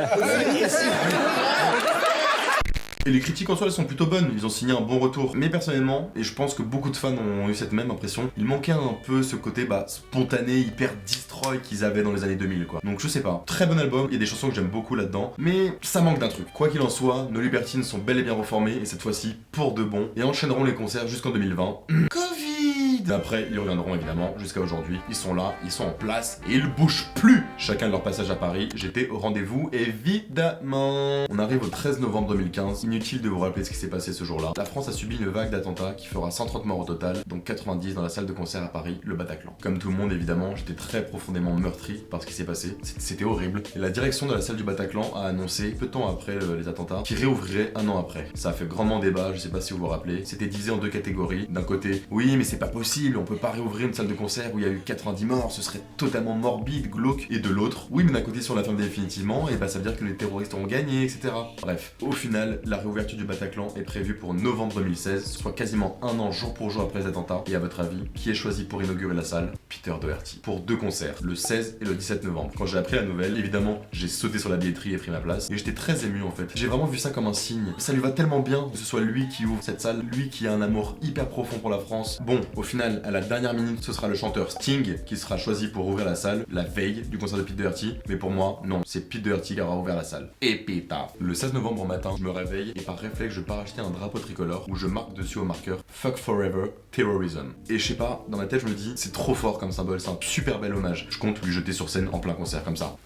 Et les critiques en soi, elles sont plutôt bonnes, ils ont signé un bon retour. Mais personnellement, et je pense que beaucoup de fans ont eu cette même impression, il manquait un peu ce côté spontané, hyper destroy qu'ils avaient dans les années 2000 quoi. Donc je sais pas, très bon album, il y a des chansons que j'aime beaucoup là-dedans, mais ça manque d'un truc. Quoi qu'il en soit, nos Libertines sont bel et bien reformés, et cette fois-ci pour de bon, et enchaîneront les concerts jusqu'en 2020. Covid. Après, ils reviendront évidemment jusqu'à aujourd'hui, ils sont là, ils sont en place, et ils bougent plus. Chacun de leur passage à Paris, j'étais au rendez-vous évidemment. On arrive au 13 novembre 2015, inutile de vous rappeler ce qui s'est passé ce jour-là. La France a subi une vague d'attentats qui fera 130 morts au total, dont 90 dans la salle de concert à Paris, le Bataclan. Comme tout le monde évidemment, j'étais très profondément meurtri par ce qui s'est passé. C'était horrible. Et la direction de la salle du Bataclan a annoncé, peu de temps après les attentats, qu'ils réouvrirait un an après. Ça a fait grandement débat, je sais pas si vous vous rappelez. C'était divisé en deux catégories. D'un côté, oui mais c'est pas possible, on peut pas réouvrir une salle de concert où il y a eu 90 morts, ce serait totalement morbide, glauque. Et de l'autre, oui mais d'un côté si on la ferme définitivement, et bah ça veut dire que les terroristes ont gagné, etc. Bref, au final, la réouverture du Bataclan est prévue pour novembre 2016, soit quasiment un an jour pour jour après les attentats. Et à votre avis, qui est choisi pour inaugurer la salle? Peter Doherty. Pour 2 concerts, le 16 et le 17 novembre. Quand j'ai appris la nouvelle, évidemment, j'ai sauté sur la billetterie et pris ma place. Et j'étais très ému en fait. J'ai vraiment vu ça comme un signe. Ça lui va tellement bien que ce soit lui qui ouvre cette salle, lui qui a un amour hyper profond pour la France. Bon, au final, final, à la dernière minute, ce sera le chanteur Sting qui sera choisi pour ouvrir la salle la veille du concert de Pete Doherty. Mais pour moi, non, c'est Pete Doherty qui aura ouvert la salle. Et péta. Le 16 novembre au matin, je me réveille et par réflexe, je pars acheter un drapeau tricolore où je marque dessus au marqueur Fuck Forever Terrorism. Et je sais pas, dans ma tête, je me dis, c'est trop fort comme symbole, c'est un super bel hommage. Je compte lui jeter sur scène en plein concert comme ça.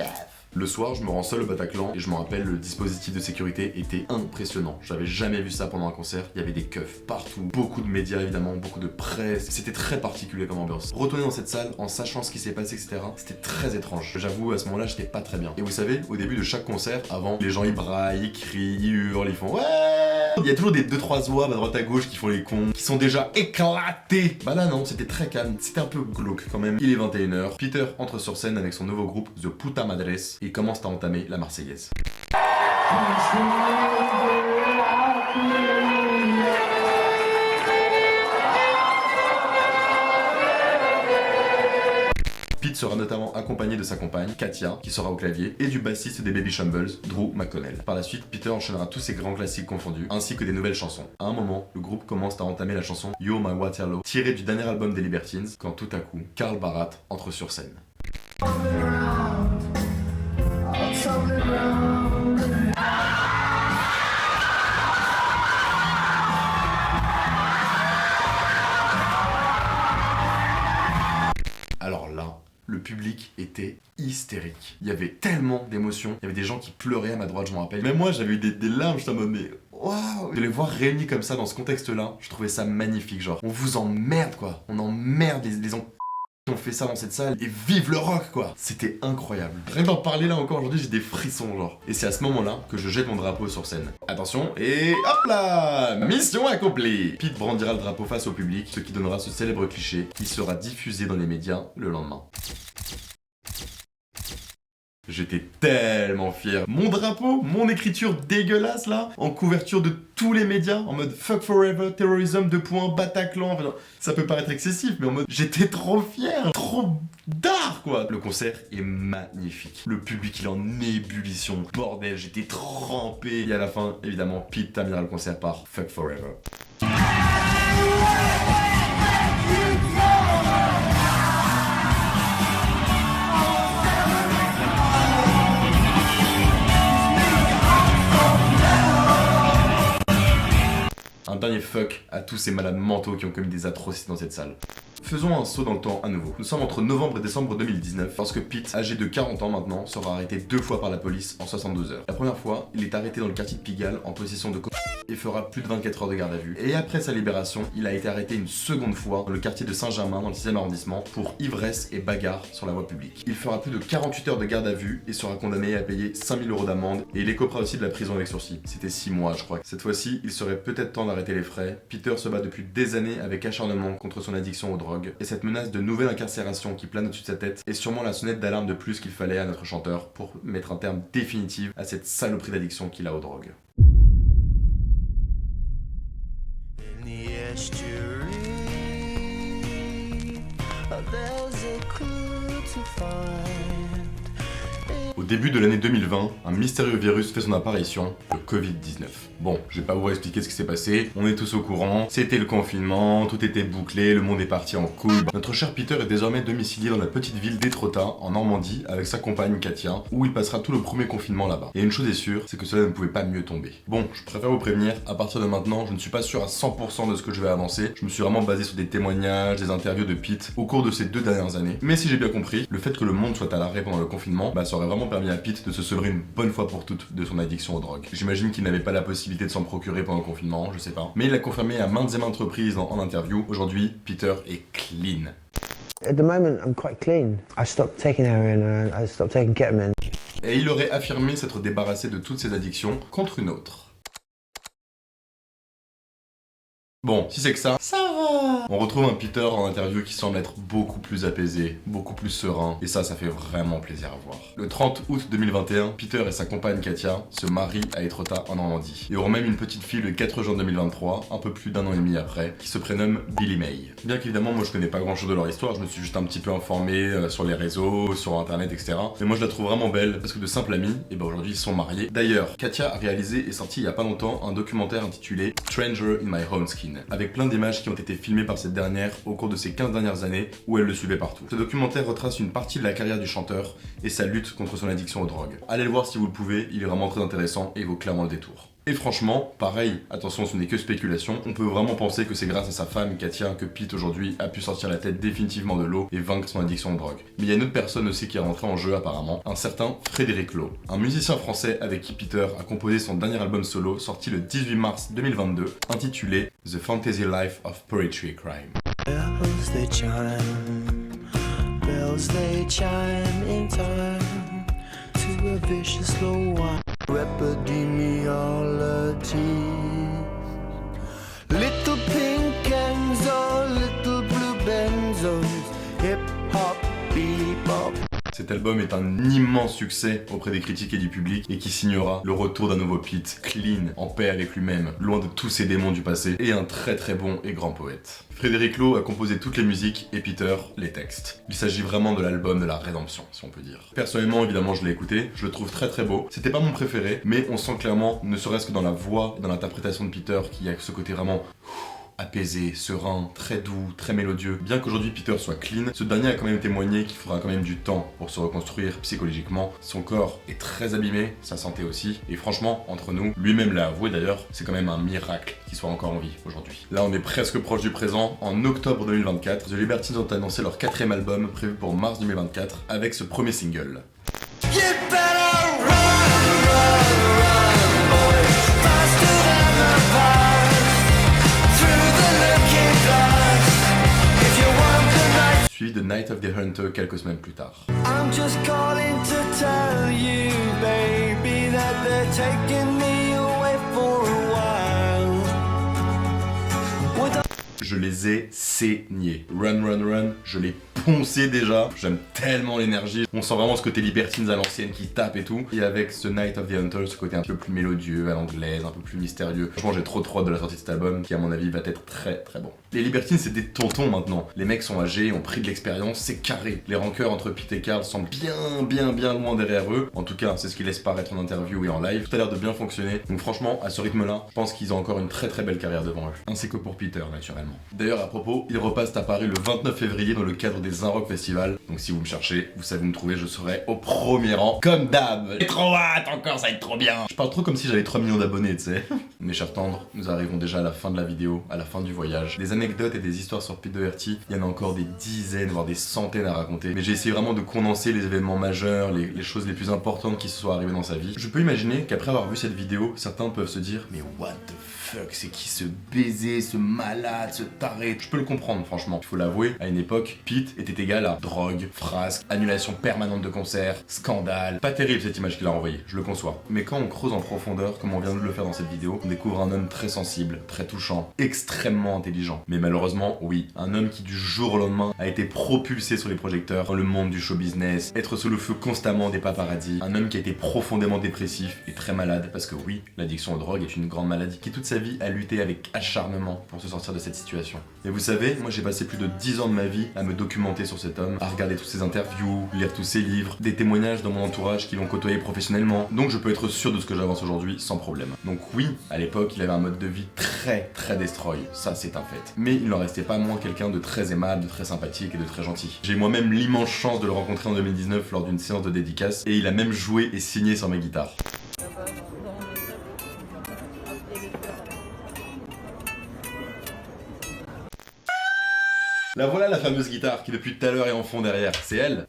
Le soir, je me rends seul au Bataclan et je me rappelle, le dispositif de sécurité était impressionnant. J'avais jamais vu ça pendant un concert. Il y avait des keufs partout, beaucoup de médias évidemment, beaucoup de presse. C'était très particulier comme ambiance. Retourner dans cette salle en sachant ce qui s'est passé, etc., c'était très étrange. J'avoue, à ce moment-là, j'étais pas très bien. Et vous savez, au début de chaque concert, avant, les gens ils braillent, ils crient, ils hurlent, ils font ouais. Il y a toujours des 2-3 oies à droite à gauche qui font les cons, qui sont déjà éclatés. Bah là non, c'était très calme, c'était un peu glauque quand même. Il est 21h, Peter entre sur scène avec son nouveau groupe The Puta Madres et commence à entamer la Marseillaise. Pete sera notamment accompagné de sa compagne, Katia, qui sera au clavier, et du bassiste des Baby Shambles, Drew McConnell. Par la suite, Peter enchaînera tous ses grands classiques confondus, ainsi que des nouvelles chansons. À un moment, le groupe commence à entamer la chanson You're My Waterloo, tirée du dernier album des Libertines, quand tout à coup, Carl Barat entre sur scène. Alors là, le public était hystérique. Il y avait tellement d'émotions, il y avait des gens qui pleuraient à ma droite, je m'en rappelle. Même moi, j'avais eu des larmes, j'étais en mode mais waouh. De les voir réunis comme ça dans ce contexte-là, je trouvais ça magnifique, genre on vous emmerde quoi, on emmerde les on fait ça dans cette salle et vive le rock quoi. C'était incroyable. Rien d'en parler là encore aujourd'hui, j'ai des frissons genre. Et c'est à ce moment-là que je jette mon drapeau sur scène. Attention et hop là, mission accomplie. Pete brandira le drapeau face au public, ce qui donnera ce célèbre cliché qui sera diffusé dans les médias le lendemain. J'étais tellement fier. Mon drapeau, mon écriture dégueulasse là, en couverture de tous les médias, en mode Fuck Forever, Terrorism, Bataclan, enfin, ça peut paraître excessif, mais en mode j'étais trop fier, trop d'art quoi. Le concert est magnifique. Le public il est en ébullition, bordel, j'étais trempé. Et à la fin, évidemment, Pete terminera le concert par Fuck Forever. Un dernier fuck à tous ces malades mentaux qui ont commis des atrocités dans cette salle. Faisons un saut dans le temps à nouveau. Nous sommes entre novembre et décembre 2019, lorsque Pete, âgé de 40 ans maintenant, sera arrêté 2 fois par la police en 72 heures. La première fois, il est arrêté dans le quartier de Pigalle en possession de et fera plus de 24 heures de garde à vue. Et après sa libération, il a été arrêté une seconde fois dans le quartier de Saint-Germain, dans le 6e arrondissement, pour ivresse et bagarre sur la voie publique. Il fera plus de 48 heures de garde à vue et sera condamné à payer 5 000 € d'amende, et il écopera aussi de la prison avec sursis. C'était 6 mois, je crois. Cette fois-ci, il serait peut-être temps d'arrêter les frais. Peter se bat depuis des années avec acharnement contre son addiction aux drogues, et cette menace de nouvelle incarcération qui plane au-dessus de sa tête est sûrement la sonnette d'alarme de plus qu'il fallait à notre chanteur pour mettre un terme définitif à cette saloperie d'addiction qu'il a aux drogues. Au début de l'année 2020, un mystérieux virus fait son apparition, le Covid-19. Bon, je vais pas vous expliquer ce qui s'est passé, on est tous au courant, c'était le confinement, tout était bouclé, le monde est parti en couille. Notre cher Peter est désormais domicilié dans la petite ville d'Étretat, en Normandie, avec sa compagne Katia, où il passera tout le premier confinement là-bas. Et une chose est sûre, c'est que cela ne pouvait pas mieux tomber. Bon, je préfère vous prévenir, à partir de maintenant, je ne suis pas sûr à 100% de ce que je vais avancer, je me suis vraiment basé sur des témoignages, des interviews de Pete au cours de ces 2 dernières années. Mais si j'ai bien compris, le fait que le monde soit à l'arrêt pendant le confinement, ça aurait vraiment permis à Pete de se sevrer une bonne fois pour toutes de son addiction aux drogues. J'imagine qu'il n'avait pas la possibilité de s'en procurer pendant le confinement, je sais pas. Mais il l'a confirmé à maintes et maintes reprises en interview. Aujourd'hui, Peter est clean. At the moment, I'm quite clean. I stopped taking heroin, I stopped taking ketamine. Et il aurait affirmé s'être débarrassé de toutes ses addictions contre une autre. Bon, si c'est que ça va. On retrouve un Peter en interview qui semble être beaucoup plus apaisé, beaucoup plus serein, et ça fait vraiment plaisir à voir. Le 30 août 2021, Peter et sa compagne Katia se marient à Étretat en Normandie, et auront même une petite fille le 4 juin 2023, un peu plus d'1 an et demi après, qui se prénomme Billy May. Bien qu'évidemment, moi je connais pas grand chose de leur histoire, je me suis juste un petit peu informé sur les réseaux, sur internet, etc. Mais moi je la trouve vraiment belle, parce que de simples amis, et aujourd'hui ils sont mariés. D'ailleurs, Katia a réalisé et sorti il y a pas longtemps un documentaire intitulé Stranger in My Home Skin. Jacqueline, avec plein d'images qui ont été filmées par cette dernière au cours de ces 15 dernières années où elle le suivait partout. Ce documentaire retrace une partie de la carrière du chanteur et sa lutte contre son addiction aux drogues. Allez le voir si vous le pouvez, il est vraiment très intéressant et vaut clairement le détour. Et franchement, pareil, attention, ce n'est que spéculation, on peut vraiment penser que c'est grâce à sa femme, Katia, que Pete aujourd'hui a pu sortir la tête définitivement de l'eau et vaincre son addiction aux drogues. Mais il y a une autre personne aussi qui est rentrée en jeu apparemment, un certain Frédéric Lo, un musicien français avec qui Peter a composé son dernier album solo sorti le 18 mars 2022, intitulé The Fantasy Life of Poetry Crime. Bells they chime in time to a vicious slow wine. Epidemiology. Little pink Enzo, little blue benzos, hip hop, bebop. Cet album est un immense succès auprès des critiques et du public et qui signera le retour d'un nouveau Pete, clean, en paix avec lui-même, loin de tous ses démons du passé et un très très bon et grand poète. Frédéric Lo a composé toutes les musiques et Peter les textes. Il s'agit vraiment de l'album de la rédemption, si on peut dire. Personnellement, évidemment, je l'ai écouté, je le trouve très très beau. C'était pas mon préféré, mais on sent clairement, ne serait-ce que dans la voix et dans l'interprétation de Peter, qu'il y a ce côté vraiment apaisé, serein, très doux, très mélodieux. Bien qu'aujourd'hui Peter soit clean, ce dernier a quand même témoigné qu'il faudra quand même du temps pour se reconstruire psychologiquement. Son corps est très abîmé, sa santé aussi, et franchement, entre nous, lui-même l'a avoué d'ailleurs, c'est quand même un miracle qu'il soit encore en vie aujourd'hui. Là on est presque proche du présent, en octobre 2024, The Libertines ont annoncé leur 4e album prévu pour mars 2024 avec ce premier single. Suivi de Night of the Hunter quelques semaines plus tard. I'm just calling to tell you, baby, that they're taking me away for a while. Je les ai saignés. Run, run, run, je l'ai poncé déjà. J'aime tellement l'énergie. On sent vraiment ce côté Libertines à l'ancienne qui tape et tout. Et avec ce Night of the Hunter, ce côté un peu plus mélodieux, à l'anglaise, un peu plus mystérieux. Franchement, j'ai trop hâte de la sortie de cet album qui, à mon avis, va être très très bon. Les Libertines, c'est des tontons maintenant. Les mecs sont âgés, ont pris de l'expérience, c'est carré. Les rancœurs entre Pete et Carl sont bien loin derrière eux. En tout cas, c'est ce qu'ils laissent paraître en interview et en live. Tout a l'air de bien fonctionner. Donc franchement, à ce rythme-là, je pense qu'ils ont encore une très très belle carrière devant eux. Ainsi que pour Peter, naturellement. D'ailleurs, à propos, ils repassent à Paris le 29 février dans le cadre des Rock Festival. Donc si vous me cherchez, vous savez où me trouver, je serai au premier rang, comme d'hab. J'ai trop hâte encore, ça va être trop bien. Je parle trop comme si j'avais 3 millions d'abonnés, tu sais. Mes chers tendres, nous arrivons déjà à la fin de la vidéo, à la fin du voyage. Des anecdotes et des histoires sur Pete Doherty, il y en a encore des dizaines, voire des centaines à raconter. Mais j'ai essayé vraiment de condenser les événements majeurs, les choses les plus importantes qui se sont arrivées dans sa vie. Je peux imaginer qu'après avoir vu cette vidéo, certains peuvent se dire, mais what the fuck, c'est qui ce baiser, ce malade, ce taré? Je peux le comprendre, franchement. Il faut l'avouer, à une époque, Pete était égal à drogue, frasque, annulation permanente de concerts, scandale. Pas terrible cette image qu'il a envoyée, je le conçois. Mais quand on creuse en profondeur, comme on vient de le faire dans cette vidéo, on découvre un homme très sensible, très touchant, extrêmement intelligent. Mais malheureusement, oui, un homme qui du jour au lendemain a été propulsé sur les projecteurs dans le monde du show business, être sous le feu constamment des paparazzis, un homme qui a été profondément dépressif et très malade, parce que oui, l'addiction aux drogues est une grande maladie qui toute sa vie a lutté avec acharnement pour se sortir de cette situation. Et vous savez, moi j'ai passé plus de 10 ans de ma vie à me documenter sur cet homme, à regarder toutes ses interviews, lire tous ses livres, des témoignages dans mon entourage qui l'ont côtoyé professionnellement, donc je peux être sûr de ce que j'avance aujourd'hui sans problème. Donc oui, à l'époque il avait un mode de vie très destroy, ça c'est un fait. Mais il n'en restait pas moins quelqu'un de très aimable, de très sympathique et de très gentil. J'ai moi-même l'immense chance de le rencontrer en 2019 lors d'une séance de dédicace et il a même joué et signé sur ma guitare. La voilà la fameuse guitare qui depuis tout à l'heure est en fond derrière, c'est elle.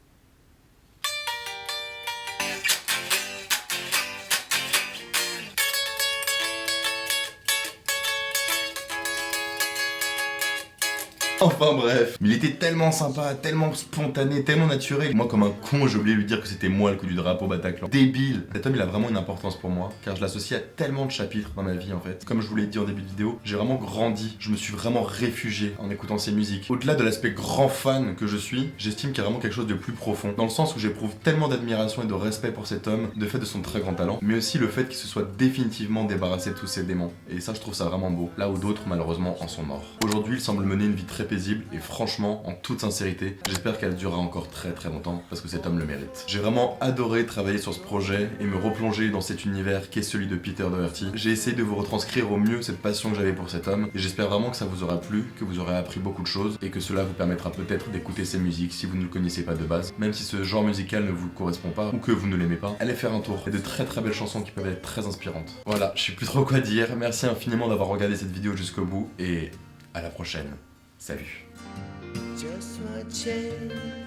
Enfin bref, mais il était tellement sympa, tellement spontané, tellement naturel. Moi comme un con, j'ai oublié de lui dire que c'était moi le coup du drapeau Bataclan. Débile. Cet homme il a vraiment une importance pour moi, car je l'associe à tellement de chapitres dans ma vie en fait. Comme je vous l'ai dit en début de vidéo, j'ai vraiment grandi, je me suis vraiment réfugié en écoutant ses musiques. Au-delà de l'aspect grand fan que je suis, j'estime qu'il y a vraiment quelque chose de plus profond, dans le sens où j'éprouve tellement d'admiration et de respect pour cet homme, de fait de son très grand talent, mais aussi le fait qu'il se soit définitivement débarrassé de tous ses démons. Et ça je trouve ça vraiment beau, là où d'autres malheureusement en sont morts. Aujourd'hui il semble mener une vie très paisible et franchement, en toute sincérité, j'espère qu'elle durera encore très longtemps parce que cet homme le mérite. J'ai vraiment adoré travailler sur ce projet et me replonger dans cet univers qu'est celui de Peter Doherty. J'ai essayé de vous retranscrire au mieux cette passion que j'avais pour cet homme et j'espère vraiment que ça vous aura plu, que vous aurez appris beaucoup de choses et que cela vous permettra peut-être d'écouter ses musiques si vous ne le connaissez pas de base. Même si ce genre musical ne vous correspond pas ou que vous ne l'aimez pas, allez faire un tour. Il y a de très belles chansons qui peuvent être très inspirantes. Voilà, je sais plus trop quoi dire. Merci infiniment d'avoir regardé cette vidéo jusqu'au bout et à la prochaine. Salut. Just my chain.